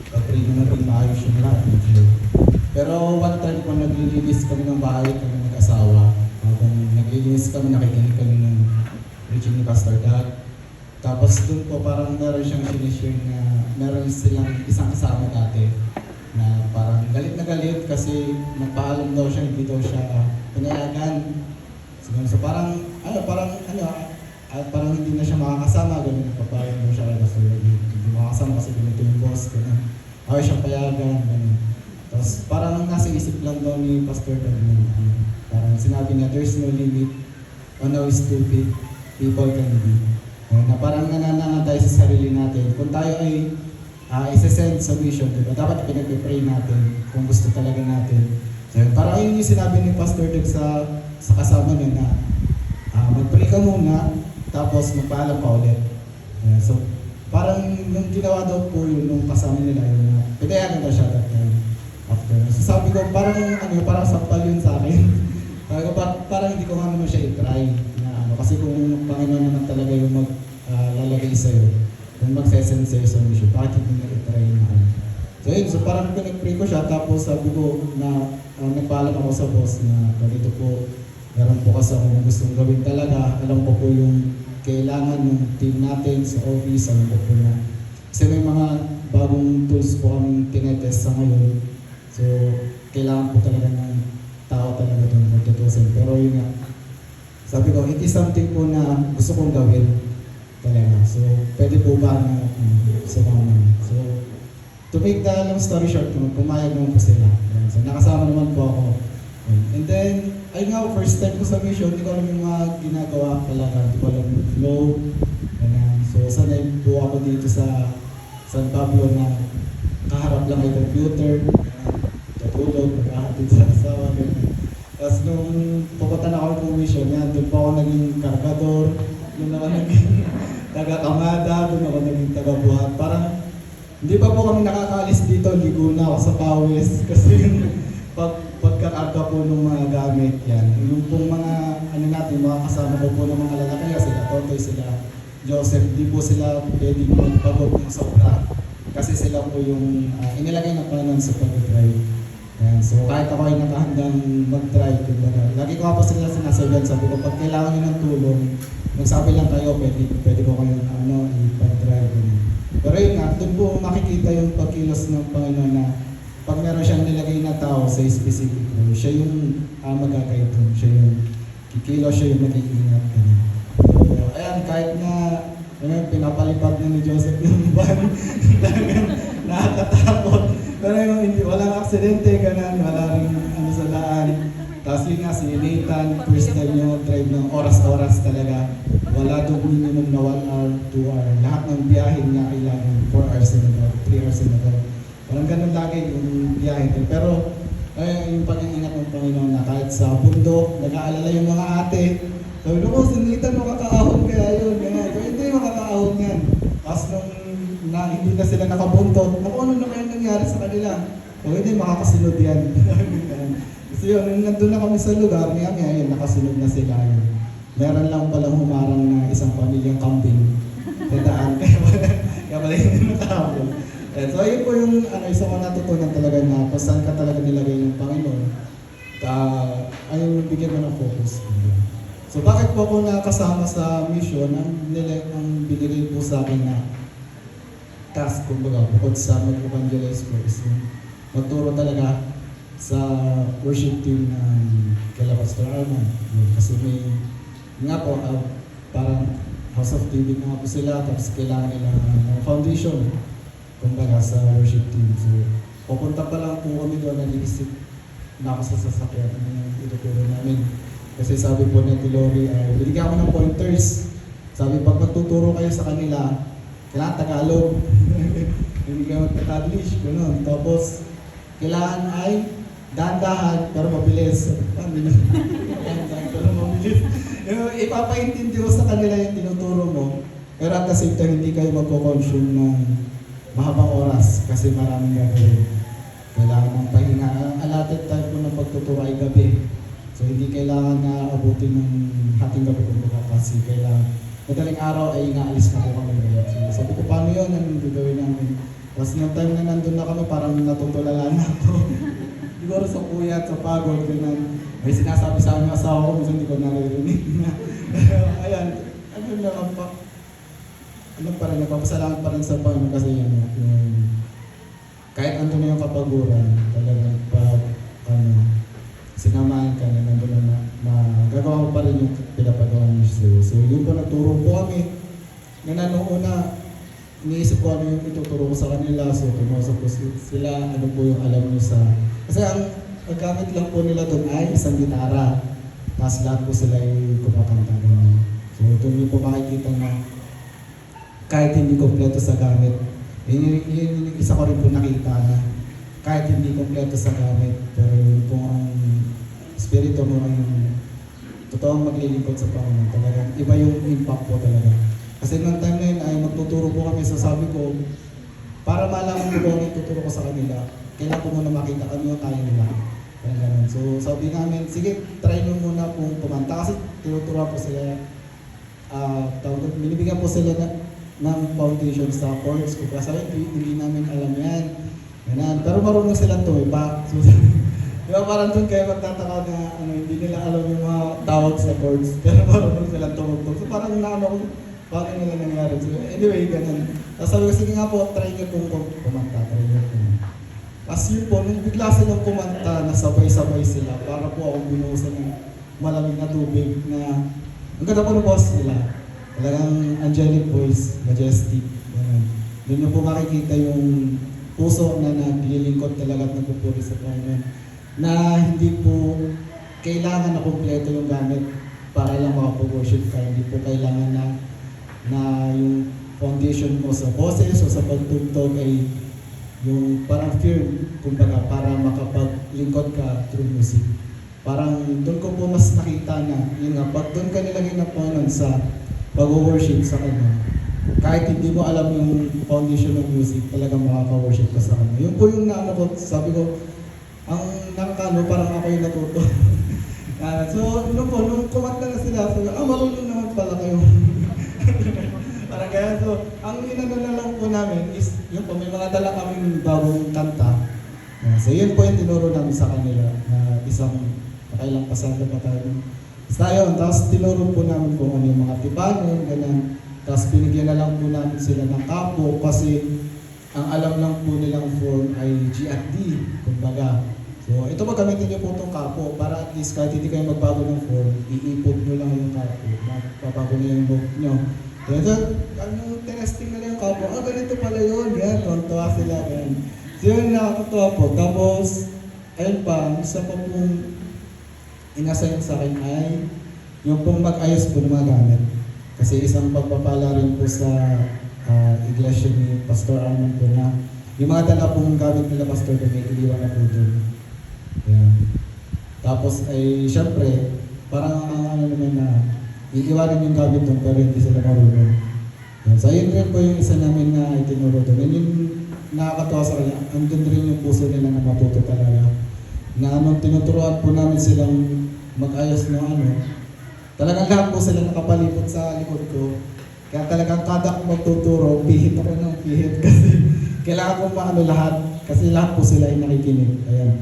Pag-pray na natin maayos yung lahat. Pero one time po naglilinis kami ng bahay, kami mag-asawa. Habang naglilinis kami, nakikinig kami ng preaching ni Pastor Doug. Tapos dun po parang meron siyang sinishare na meron silang isang kasama dati na parang galit na galit kasi nagpaalam daw siya, hindi daw siya pinayagan. So parang hindi na siya makakasama, ganun, nagpapayag daw siya kay Pastor Doug. Hindi makakasama kasi ganito yung boss, ganun. Ayaw siyang payagan, ganun. Tapos parang nasa isip lang daw ni Pastor Doug parang sinabi niya, there's no limit on how stupid people can be. Na parang nanananga tayo sa sarili natin. Kung tayo ay isa-send sa mission, diba? Dapat pinag-pray natin kung gusto talaga natin. So, parang yun yung sinabi ni Pastor Doug sa kasama niya na mag-pray ka muna, tapos magpaalam pa ulit. So, parang nung ginawa daw po yun, nung kasama nila yun, pinayagan daw siya that time after. So, sabi ko, parang sampal yun sa akin. Sabi ko, parang hindi ko nga naman siya i-try. Kasi kung yung Panginoon naman talaga yung maglalagay sa'yo, kung magsesend sa'yo sa mission, bakit hindi na i-try na ano? So yun, so parang pinag-pray ko siya, tapos sabi ko na nagpaalam ako sa boss na ganito po, meron po kasi akong gustong gawin talaga. Alam ko po yung kailangan ng team natin sa office, alam ko po na. Kasi may mga bagong tools po kaming tinetest sa ngayon. So kailangan po talaga ng tao talaga doon magtutusin. Pero yun nga, sabi ko, it is something po na gusto kong gawin talaga. So, pwede po ba na sumama? So, to make the long story short, pumayag naman po sila. So, nakasama naman po ako. And then, ayun nga, first time ko sa mission, hindi ko alam yung mga ginagawa talaga. Hindi ko alam yung flow. So, sanay po ako dito sa San Pablo na kaharap lang may computer. Tutulog, magkahatid sa asawa. Tapos nung pupunta na ako ng mission, doon pa ako naging kargador, doon ako naging taga-kamada, doon ako naging taga-buhat. Parang hindi pa po kami nakakaalis dito, ligo na ako sa pawis. Kasi yung pagkakarga po ng mga gamit, yan. Yung pong mga, mga kasama ko po ng mga lalaki, sila Totoy, sila Joseph, di po sila pwedeng magpagod ng sobra. Kasi sila po yung inilagay na Panginoon sa pag-drive. Ayan, so kahit ako ay nakahandang mag-drive, lagi ko pa sila sinasabihan, sabi ko, pag kailangan nyo ng tulong, magsabi lang kayo, pwede ko kayong ipag-drive. Pero yun nga, doon po makikita yung pagkilos ng Panginoon na pag meron siyang nilagay na tao sa specific role, siya yung magagaito, siya yung kikilos, siya yung mag-iingat. So, ayan, kahit na pinapalipad na ni Joseph yung van, nakakatakot. Pero yung walang aksidente, wala rin sa daan. Tapos yun nga, si Nathan, first time niya mag-drive ng oras-oras talaga. Wala doon minimum na 1 hour, 2 hour. Lahat ng biyahe niya kailangan 4 hours in a go, 3 hours in a go. Walang ganun lagi yung biyahe. Pero yung pag-iingat ng Panginoon na kahit sa bundok, nag-aalala yung mga ate. Sabi ko, si Nathan makakaahon kaya yun. Kaya hindi makakaahon yan. Tapos nung hindi na sila nakabuntot, ano na kaya nangyari sa kanila? O hindi, makakasunod yan. Kasi yun, nandun na kami sa lugar, yun, nakasunod na sila yun. meron lang palang humarang na isang pamilyang kambing sa daan. Kaya pala hindi nakahabol. So yun po yung isa ko natutunan talaga na kung saan ka talaga nilagay ng Panginoon, ayun bigyan mo ng focus. So bakit po ako nakasama sa mission, ang binigay po sa akin na task, kumbaga, bukod sa mag-evangelize ko is magturo talaga sa worship team ng kila Pastor Arman. Kasi may, nga po, parang House of TV na nga po sila, tapos kailangan nila ng foundation, kumbaga, sa worship team. So, pupunta pa lang po kami doon, nag-iisip na ako sa sasakyan, ano yung ituturo namin. Kasi sabi po ni Lori, binigyan ako ng pointers. Sabi, pag magtuturo kayo sa kanila, kailangan Tagalog. Hindi kayo mag-Taglish, gano'n. Tapos, kailangan ay dahan-dahan pero mabilis. Dahan-dahan pero mabilis. Ipapaintindi mo sa kanila yung tinuturo mo, pero at the same time, hindi kayo magko-consume ng mahabang oras kasi maraming gagawin. Kailangan ng pahinga. Ang allotted time po ng pagtuturo ay gabi. So, hindi kailangan na abutin ng hating gabi kumbaga kasi kailangan madaling araw ay inaalis na po kami. So, sabi ko, paano yun? Anong gagawin namin? Tapos nung time na nandun na kami, parang natutulala na ako. Siguro sa kuya at sa pagod, ganun. May sinasabi sa amin ng asawa ko, minsan hindi ko naririnig na. Ayan, ano naman pa. Ano pa rin, nagpapasalamat pa rin sa Panginoon kasi yung kahit andun na yung kapaguran, talagang pag, sinamahan ka na nandun na magagawa mo pa rin yung pinapagawa niyo sa'yo. So yun po, nagturo po kami. Na noong una, iniisip ko ano yung ituturo ko sa kanila. So kumusap ko sila, ano po yung alam niyo sa... Kasi ang paggamit lang po nila doon ay isang gitara. Tapos lahat po sila ay kumakanta naman. So doon niyo po makikita na kahit hindi kompleto sa gamit, yun isa ko rin po nakita na kahit hindi kompleto sa gamit, pero yun po ang espiritu mo ay totoong maglilingkod sa Panginoon. Talagang iba yung impact po talaga. Kasi nung time na yun ay magtuturo po kami, so sabi ko, para malaman mo kung ano ituturo ko sa kanila, kailangan ko muna makita ano yung kaya nila. Ganun. So sabi namin, sige, try nyo muna kung kumanta. Kasi tinuturo po sila, binibigyan po sila ng foundation sa chords. Kung kasi hindi namin alam yan. Ganun. Pero marunong silang tumipa. So, di ba parang doon kayo magtataka na hindi nila alam yung mga tawag sa chords. Pero marunong silang tumugtog. So parang naano ko, paano nila nangyari. So, anyway, ganun. Tapos sabi ko, sige nga po, try nyo kung kumanta. Try nyo kung. Tapos yun po, nung bigla silang kumanta, nasabay-sabay sila. Para po akong binuhusan ng malamig na tubig na ang ganda po ng boss nila. Talagang angelic voice, majestic. Ganun. Doon nyo po makikita yung puso na naglilingkod talaga at nagpupuri sa Panginoon. Na hindi po kailangan na kumpleto yung gamit para lang makapag-worship ka. Hindi po kailangan na yung foundation mo sa boses o sa pagtugtog ay yung parang firm, kumbaga, para makapaglingkod ka through music. Parang doon ko po mas nakita na, yun nga, pag doon ka nilagay na Panginoon sa pag-worship sa Kanya, kahit hindi mo alam yung foundation ng music, talagang makaka-worship ka sa Kanya. Yun po yung naano ko, sabi ko, ang nakakano, parang ako yung natuto. So, nung kumanta na sila, sabi, marunong naman pala kayo. Parang kaya, so, ang inano na lang po namin is, yun po, may mga dala kaming bagong kanta. So, yun po yung tinuro namin sa kanila, na isang, nakailang pasada pa tayo. Basta yun, tapos tinuro po namin kung ano yung mga tibanon, ganyan. Tapos binigyan na lang po namin sila ng kapo kasi ang alam lang po nilang form ay G at D, kumbaga. So ito gamitin niyo po itong kapo para at least kahit hindi kayo magbago ng form, iipod nyo lang yung kapo, magbabago na yung book nyo. So testing na lang yung kapo, ganito pala yun, yan, tuwa sila, yan. So yun, nakakatuwa po. Tapos, ayun pa, isa pa pong inasayin sa akin ay yung pong mag-ayos po ng mga gamit. Kasi isang pagpapala rin po sa iglesia ni Pastor Arman po na yung mga dala pong gamit nila Pastor doon, may iliwan na po doon. Yeah. Tapos ay syempre, parang ano naman na iiwanan yung gamit doon pero hindi sila marunong. Yeah. So ayun rin po yung isa namin na itinuro doon. And yung nakakatawa sa kanya, andun rin yung puso nila na matuto talaga. Na tinuturuan po namin silang mag-ayos ng Talagang lahat po sila nakapalipot sa likod ko. Kaya talagang kada akong magtuturo, pihit ako ng pihit kasi kailangan ko maano lahat kasi lahat po sila ay nakikinig. Ayan.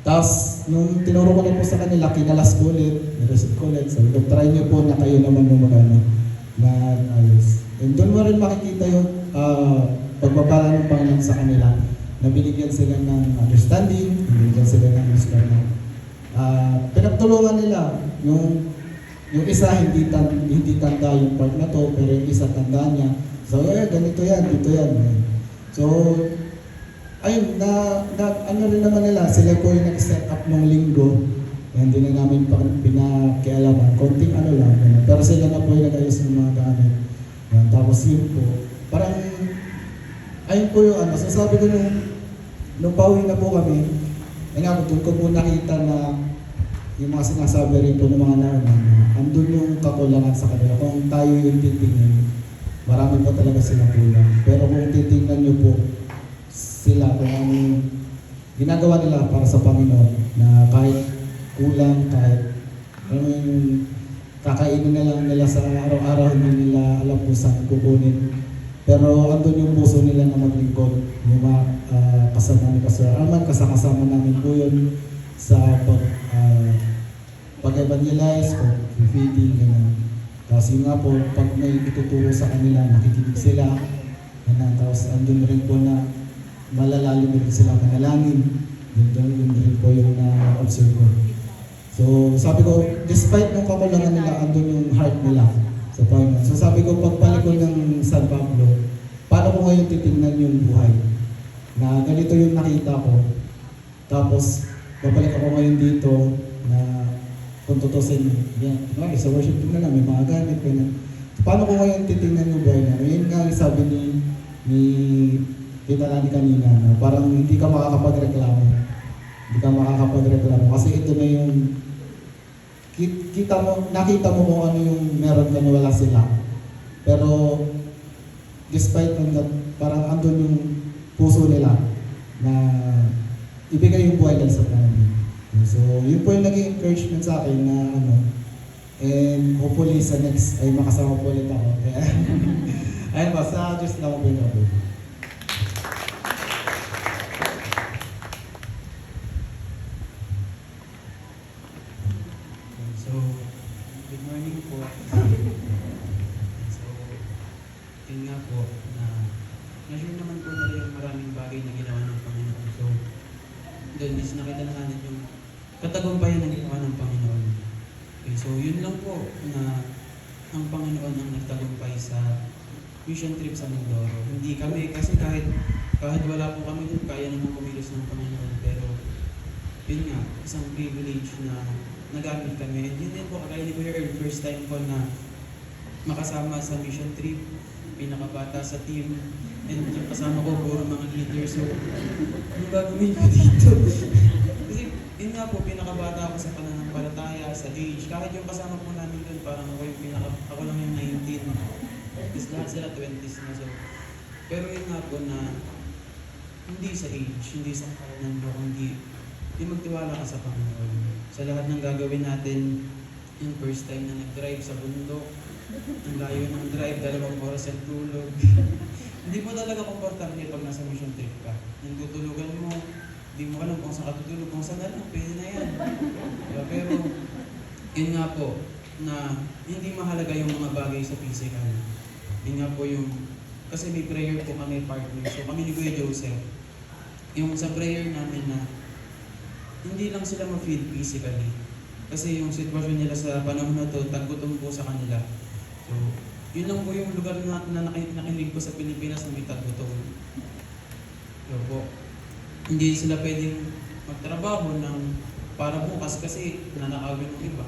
Tapos, nung tinuro ko na po sa kanila, kinalas ko ulit, niresit ko ulit. Sabi ko, try niyo po na kayo naman yung mag-ayos. And doon mo rin makikita yung pagpapala ng Panginoon sa kanila na binigyan sila ng understanding, binigyan sila ng wisdom. Pinagtulungan nila yung isa hindi tanda yung part na to, pero yung isa tanda niya. So, ganito yan, dito yan. So, ayun, ano rin naman nila, sila po yung nag-set up ng linggo. Hindi na namin pinakialaman. Konting ano lang. Pero sila na po yung nag-ayos ng mga gamit. Yan, tapos yun po. Parang, ayun po yung ano. Sasabi ko nung pauwi na po kami, doon ko po nakita na yung mga sinasabi rin po ng mga naman, andun yung kakulangan sa kanila. Kung tayo yung titingin, marami po talaga silang kulang. Pero kung titingnan nyo po, sila kung anong ginagawa nila para sa Panginoon na kahit kulang, kahit yung kakainin na lang nila sa araw-araw, hindi nila alam kung saan kukunin. Pero andun yung puso nila na maglingkod. Yung mga kasama ni Pastor Arman, kasama namin po yun sa pag-evangelize, pag-feeding, gano'n. Tapos yun nga po, pag may ituturo sa kanila, nakikinig sila. Tapos andun rin po na malalalim rin sila manalangin. Yun rin po yung na-observe ko. So sabi ko, despite nung kakulangan nila, andun yung heart nila sa Panginoon. So sabi ko, pagbalik ko ng San Pablo, paano ko ngayon titingnan yung buhay? Na ganito yung nakita ko. Tapos, babalik ako ngayon dito na kung tutusin, yan. Sa worship na lang, may mga gamit, ganyan. So, paano ko ngayon titingnan yung buhay na? Yun nga sabi ni Kitalani kanina, no? Parang hindi ka makakapagreklamo. Hindi ka makakapagreklamo kasi ito na yung nakita mo kung ano yung meron ka na wala sila. Pero despite that, parang andun yung puso nila na ibigay yung buhay nila sa Panginoon. So, yun po yung naging encouragement sa akin na and hopefully sa next ay makasama po ulit ako. Kaya, ayun ba, sa Diyos lang po yung ako. So, good morning po. So, yun nga po na na-share naman po na yung maraming bagay na ginawa ng Panginoon. So, doon is nakita na natin yung katagumpayan na ginawa ng Panginoon. Okay, so yun lang po na ang Panginoon ang nagtagumpay sa mission trip sa Mindoro. Hindi kami, kasi kahit wala po kami doon, kaya naman kumilos ng Panginoon. Pero, yun nga, isang privilege na nagamit kami. And yun din po, kagaya ni Kuya Earl, first time ko na makasama sa mission trip, pinakabata sa team, and yung kasama ko, puro mga leaders. So, ano gagawin ko dito? Kasi, yun nga po, pinakabata ako sa pananampalataya, sa age. Kahit yung kasama po namin doon, parang ako lang yung 19. Kasi lahat sila 20s na. So, pero yun nga po na, hindi sa age, hindi sa kalanan mo, hindi magtiwala ka sa Panginoon. Sa lahat ng gagawin natin, yung first time na nag-drive sa bundok, ang layo ng drive, 2 oras ang tulog. Hindi mo talaga komportable pag nasa mission trip ka. Yung tutulugan mo, hindi mo alam kung saan ka tutulog, kung saan na lang, pwede na yan. Pero, yun nga po, na hindi mahalaga yung mga bagay sa physical. Yun nga po yung, kasi may prayer po kami partner. So kami ni Kuya Joseph, yung sa prayer namin na, hindi lang sila ma-feed physically. Kasi yung sitwasyon nila sa panahon na to, taggutom po sa kanila. So, yun lang po yung lugar na nakinig ko sa Pilipinas na may taggutom. So po, hindi sila pwedeng magtrabaho ng para bukas kasi nanakawin ng iba.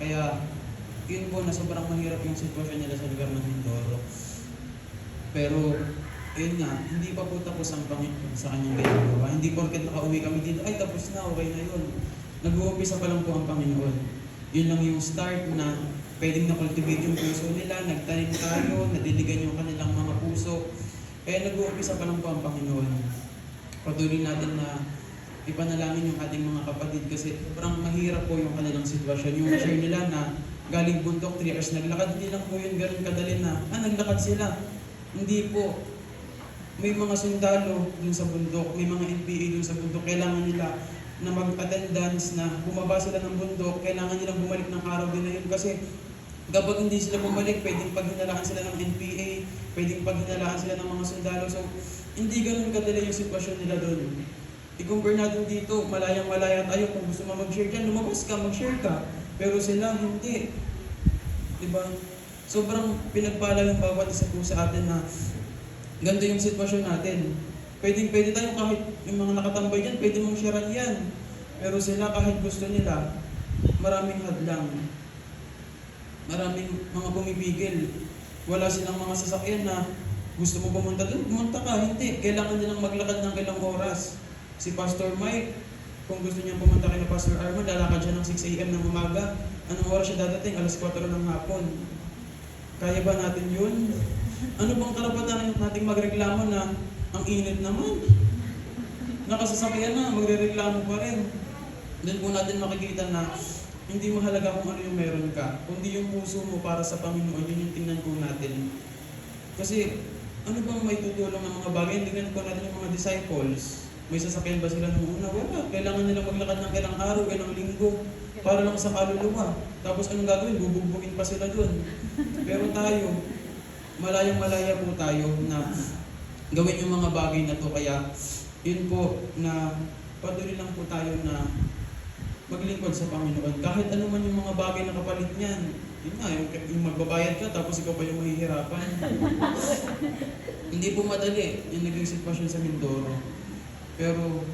Kaya, yun po na sobrang mahirap yung sitwasyon nila sa lugar ng Mindoro. Pero, yun nga, hindi pa po tapos ang Panginoon sa kanyang ginagawa. Hindi porket nakauwi kami dito, ay tapos na, okay na yun. Nag-uumpisa pa lang po ang Panginoon. Yun lang yung start na pwedeng na-cultivate yung puso nila, nagtanim tayo, nadiligan yung kanilang mga puso. Kaya nag-uumpisa pa lang po ang Panginoon. Patuloy natin na ipanalangin yung ating mga kapatid kasi sobrang mahirap po yung kanilang sitwasyon. Yung share nila na galing bundok, 3 hours naglakad. Hindi lang po yun ganun kadali na, naglakad sila. Hindi po. May mga sundalo dun sa bundok, may mga NPA dun sa bundok, kailangan nila na mag-attendance, na bumaba sila ng bundok, kailangan nilang bumalik ng araw din na yun kasi kapag hindi sila bumalik, pwedeng paghinalaan sila ng NPA, pwedeng paghinalaan sila ng mga sundalo. So, hindi ganun kadali yung sitwasyon nila doon. I-compare natin dito, malayang-malaya tayo. Kung gusto mo mag-share dyan, lumabas ka, mag-share ka. Pero sila, hindi. Diba? Sobrang pinagpala yung bawat isa po sa atin na ganito yung sitwasyon natin. Pwede tayo kahit yung mga nakatambay dyan, pwede mong sharean yan. Pero sila kahit gusto nila, maraming hadlang. Maraming mga pumipigil. Wala silang mga sasakyan na gusto mo pumunta doon, pumunta ka. Hindi. Kailangan nilang maglakad ng ilang oras. Si Pastor Mike, kung gusto niya pumunta kay Pastor Armand, lalakad siya ng 6 a.m. ng umaga. Anong oras siya dadating? Alas 4 ng hapon. Kaya ba natin yun? Ano bang karapatan nating magreklamo na ang init naman? Nakasasakyan na, magrereklamo pa rin. Doon po natin makikita na hindi mahalaga kung ano yung meron ka, kundi yung puso mo para sa Panginoon, yun yung tingnan po natin. Kasi ano bang may tutulong ng mga bagay? Tingnan po natin yung mga disciples. May sasakyan ba sila nung una? Wala. Kailangan nila maglakad ng ilang araw, ilang linggo, para lang sa kaluluwa. Tapos anong gagawin? Bubugbugin pa sila doon. Pero tayo, malayang-malaya po tayo na gawin yung mga bagay na to. Kaya yun po na patuloy lang po tayo na maglingkod sa Panginoon. Kahit ano man yung mga bagay na kapalit niyan. Yun nga, yung magbabayad ka tapos ikaw pa yung mahihirapan. Hindi po madali yung naging sitwasyon sa Mindoro. Pero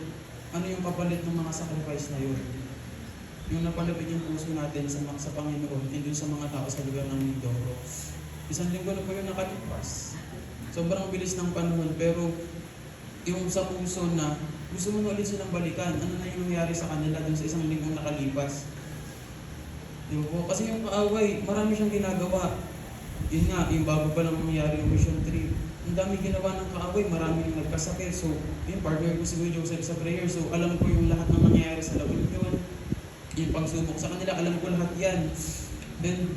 ano yung kapalit ng mga sacrifice na yun? Yung napalapit yung puso natin sa Panginoon and dun sa mga tao sa lugar ng Mindoro. 1 linggo na po yun nakalipas. Sobrang bilis ng panahon, pero yung sa puso na gusto mo na ulit silang balikan, ano na yung nangyari sa kanila dun sa 1 linggo nakalipas. Di po? Kasi yung kaaway, marami siyang ginagawa. Yun nga, yung bago pa lang nangyari yung mission trip. Ang dami ginawa ng kaaway, maraming nagkasakit. So, yung partner ko si Kuya Joseph sa prayer. So, alam ko yung lahat ng nangyayari sa La Union. Yung pagsubok sa kanila, alam ko lahat yan. Then,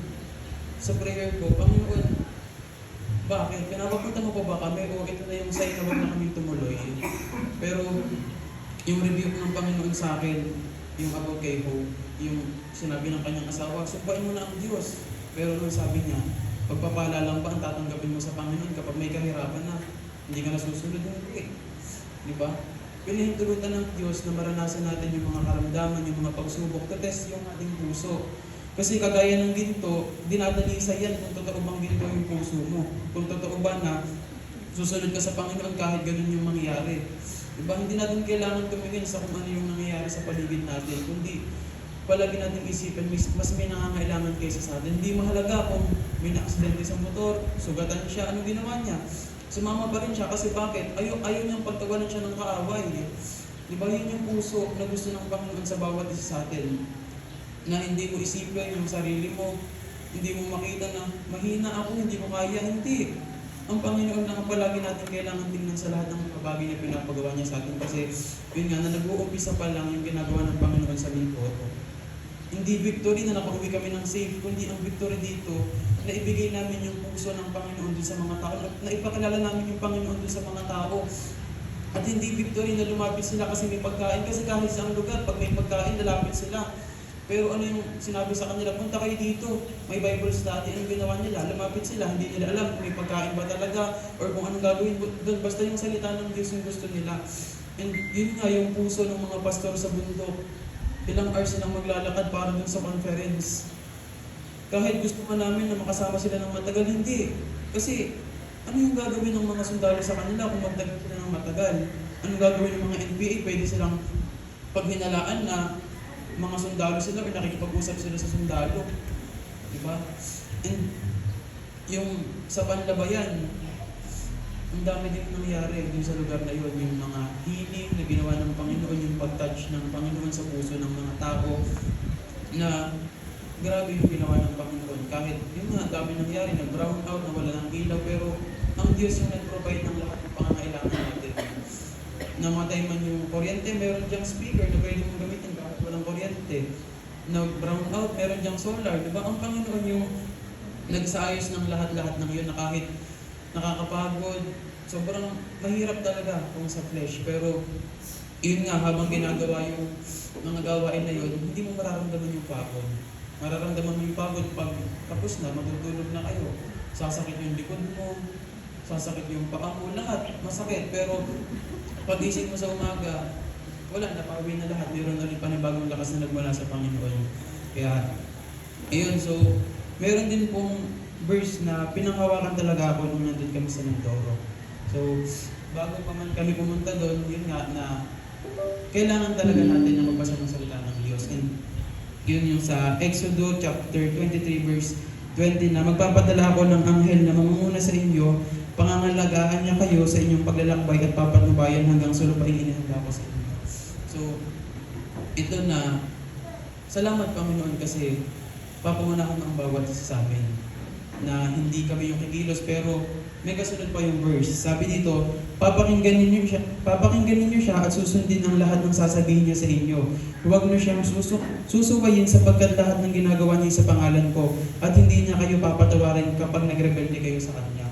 sa prayer ko, Panginoon, bakit? Pinapapunta mo pa ba kami? O ito na yung sign na huwag na kami tumuloy. Pero, yung review ng Panginoon sa akin, yung about kay Hope, yung sinabi ng kanyang asawa, subain mo na ang Diyos. Pero nung sabi niya, pagpapala lang ba ang tatanggapin mo sa Panginoon kapag may kahirapan na, hindi ka nasusunod ng hindi. Di ba? Pinahintulutan ng Diyos na maranasan natin yung mga karamdaman, yung mga pagsubok, to test yung ating puso. Kasi kagaya ng ginto, dinadalisa yan kung totoo bang ginto yung puso mo. Kung totoo ba na susunod ka sa Panginoon kahit ganun yung mangyayari. Diba? Hindi natin kailangan tumingin sa kung ano yung nangyayari sa paligid natin, kundi palagi natin isipin, mas may nangangailangan kaysa sa atin. Hindi mahalaga kung may na-aksidente sa motor, sugatan siya, anong ginawa niya? Sumama pa rin siya kasi bakit? Ayaw niyang pagtawanan siya ng kaaway. Diba yun yung puso na gusto ng Panginoon sa bawat isa sa atin? Na hindi mo isipin yung sarili mo, hindi mo makita na mahina ako, hindi mo kaya, hindi. Ang Panginoon lang ang palagi natin kailangan tingnan sa lahat ng mga bagay na pinapagawa niya sa atin. Kasi yun nga, na nag-uumpisa pa lang yung ginagawa ng Panginoon sa Mindoro. Hindi victory na nakauwi kami ng safe, kundi ang victory dito na ibigay namin yung puso ng Panginoon dun sa mga tao, na ipakilala namin yung Panginoon dun sa mga tao. At hindi victory na lumapit sila kasi may pagkain. Kasi kahit sa lugar, pag may pagkain, lalapit sila. Pero ano yung sinabi sa kanila, punta kayo dito, may Bible study, anong ginawa nila? Lumapit sila, hindi nila alam kung may pagkain ba talaga or kung anong gagawin doon. Basta yung salita ng Diyos yung gusto nila. And yun nga yung puso ng mga pastor sa bundok. Ilang hours silang maglalakad para dun sa conference. Kahit gusto pa namin na makasama sila ng matagal, hindi. Kasi ano yung gagawin ng mga sundalo sa kanila kung magtagal sila ng matagal? Anong gagawin ng mga NPA? Pwede silang paghinalaan na mga sundalo sila o nakikipag-usap sila sa sundalo. Diba? And yung sa panlabayan, ang dami din nangyari dun sa lugar na yun. Yung mga healing na ginawa ng Panginoon, yung pag-touch ng Panginoon sa puso ng mga tao na grabe yung ginawa ng Panginoon. Kahit yun nga, dami nangyari, nag-brown out, nawala ng ilaw, pero ang Diyos yung nag-provide ng lahat ng pangangailangan natin. Namatay man yung kuryente, meron diyang speaker na pwede mong gamitin kahit walang kuryente. nag-brown out, meron diyang solar, di ba? Ang Panginoon yung nagsaayos ng lahat-lahat ng yun na kahit nakakapagod, sobrang mahirap talaga kung sa flesh. Pero yun nga, habang ginagawa yung mga gawain na yun, hindi mo mararamdaman yung pagod. Mararamdaman mo yung pagod pag tapos na, matutulog na kayo. Sasakit yung likod mo, sasakit yung paa mo, lahat masakit. Pero pag-isip mo sa umaga, wala, napauwi na lahat. Meron na rin panibagong lakas na nagmula sa Panginoon. Kaya, ayun, so, meron din pong verse na pinanghawakan talaga ako nung nandun kami sa Mindoro. So, bago pa man kami pumunta doon, yun nga na kailangan talaga natin na magbasa ng salita ng Diyos. And yun yung sa Exodus chapter 23 verse 20 na magpapadala ako ng anghel na mamumuna sa inyo, pangangalagaan niya kayo sa inyong paglalakbay at papatnubayan hanggang sa lupaing inihanda ko sa inyo. So, ito na, salamat Panginoon kasi papangunahan ang bawat isa sa amin na hindi kami yung kikilos pero may kasunod pa yung verse. Sabi dito, papakinggan ninyo siya at susundin ang lahat ng sasabihin niya sa inyo. Huwag niyo siyang susuwayin sapagkat lahat ng ginagawa niya sa pangalan ko at hindi niya kayo papatawarin kapag nagrebelde kayo sa Kanya.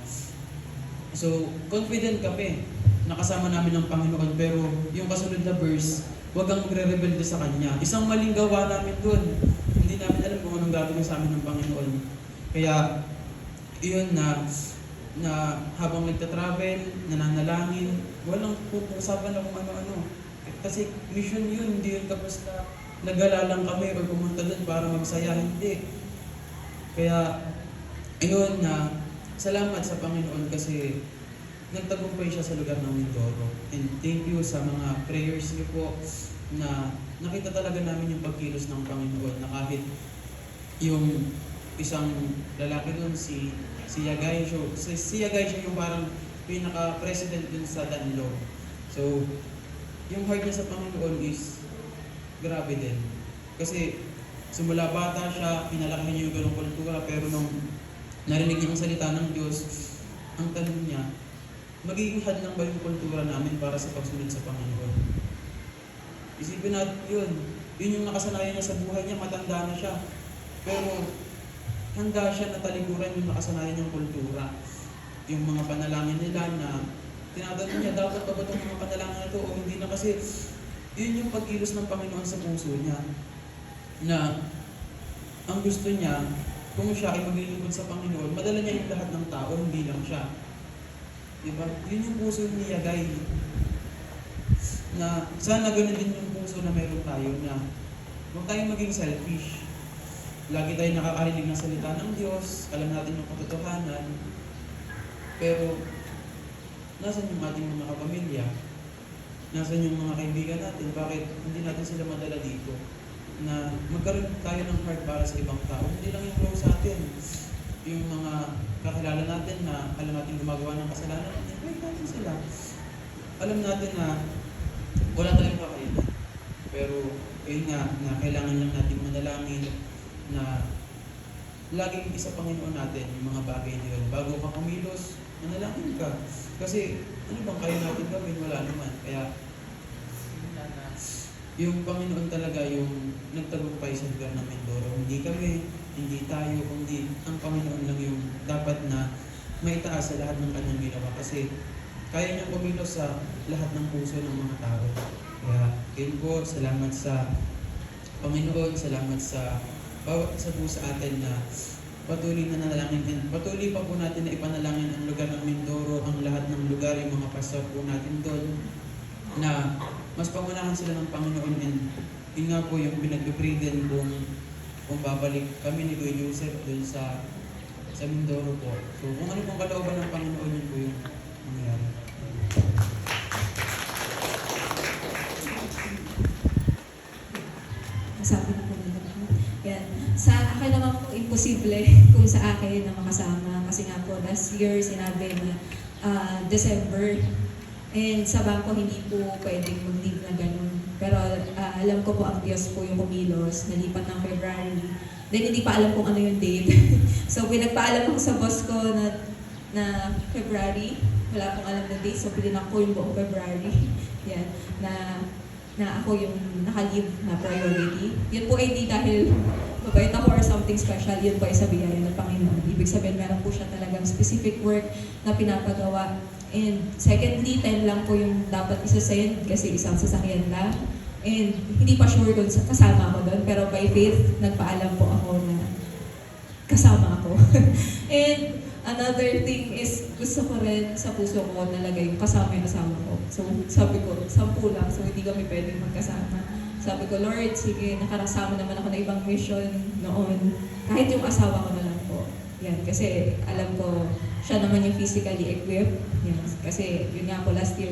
So, confident kami nakasama namin ng Panginoon pero yung kasunod na verse, huwag kang magre-rebelde sa Kanya. Isang maling gawa namin dun. Hindi namin alam kung anong gagawin sa amin ng Panginoon. Kaya, iyon na habang nagtatravel, nananalangin, walang usapan na kung ano-ano. Kasi mission yun, hindi yun tapos na nagala lang kami o pumunta doon para magsaya, hindi. Kaya, ayun na, salamat sa Panginoon kasi nagtagumpay siya sa lugar ng Mindoro. And thank you sa mga prayers niyo po na nakita talaga namin yung pagkilos ng Panginoon na kahit yung isang lalaki doon, si Yagay siya yung parang pinaka-president dun sa Danlo. So, yung heart niya sa Panginoon is grabe din. Kasi simula bata siya, pinalaki niya yung ganong kultura, pero nung narinig niya ang salita ng Diyos, ang tanong niya, magiging hadlang ba yung kultura namin para sa pagsunod sa Panginoon? Isipin natin yun. Yun yung nakasanayan niya sa buhay niya, matanda na siya. Pero handa siya na talikuran yung nakasanayan niyang kultura. Yung mga panalangin nila na tinatanong niya, dapat ba itong mga panalangin na ito o hindi na kasi yun yung pagkilos ng Panginoon sa puso niya. Na ang gusto niya, kung siya ay maglilingkod sa Panginoon, madala niya yung lahat ng tao, hindi lang siya. Diba? Yun yung puso ni Yagay. Na sana ganun din yung puso na meron tayo na huwag tayong maging selfish. Lagi tayong nakakarinig ng salita ng Diyos, alam natin yung katotohanan, pero nasan yung ating mga kapamilya? Nasan yung mga kaibigan natin? Bakit hindi natin sila madala dito? Na magkaroon tayo ng heart para sa ibang tao. Hindi lang yung close sa atin. Yung mga kakilala natin na alam natin gumagawa ng kasalanan, invite natin sila. Alam natin na wala tayong kakayanan. Pero yun nga, na kailangan lang natin manalangin na laging isa Panginoon natin yung mga bagay na yun. Bago ka kumilos, manalangin ka. Kasi ano bang kaya natin gawin? Wala naman. Kaya yung Panginoon talaga yung nagtagumpay sa lugar ng Mindoro. Hindi kami, hindi tayo, kundi ang Panginoon lang yung dapat na maitaas sa lahat ng kanyang ginawa. Kasi kaya niyang kumilos sa lahat ng puso ng mga tao. Kaya yun po, salamat sa Panginoon, salamat sa bawat isa po sa atin na patuloy na nanalangin din. Patuloy pa po natin na ipanalangin ang lugar ng Mindoro, ang lahat ng lugar, yung mga pastor po natin doon, na mas pangunahan sila ng Panginoon. And yun nga po yung pinag-pray din kung babalik kami ni Kuya Joseph doon sa Mindoro po. So kung ano pong kalooban ng Panginoon, yun po yung nangyari. Sabi na po nila. Yan. Sa akin naman po, imposible kung sa akin na makasama. Kasi nga po, last year, sinabi na December. And sa bangko, hindi po pwedeng mag-leave na ganun. Pero alam ko po ang Diyos po yung kumilos. Nalipat ng February. Then hindi pa alam kung ano yung date. So pinagpaalam ako sa boss ko na February. Wala pong alam na date. So pilinak ko yung buong February. Yan. Na na ako yung naka-leave na priority. Yun po ay di dahil mabait ako or something special, yun po ay sa biyaya ng Panginoon. Ibig sabihin, meron po siya talagang specific work na pinapagawa. And secondly, 10 lang po yung dapat isa-send kasi isang sasakyan lang. And hindi pa sure kung kasama ako doon, pero by faith, nagpaalam po ako na kasama ako. And another thing is, gusto ko rin sa puso ko nalagay yung kasama yung asawa ko. So sabi ko, 10 lang, so hindi kami pwedeng magkasama. Sabi ko, Lord, sige, nakarasama naman ako na ibang mission noon. Kahit yung asawa ko na lang po. Yan, kasi alam ko, siya naman yung physically equipped. Yan, kasi yun nga po last year,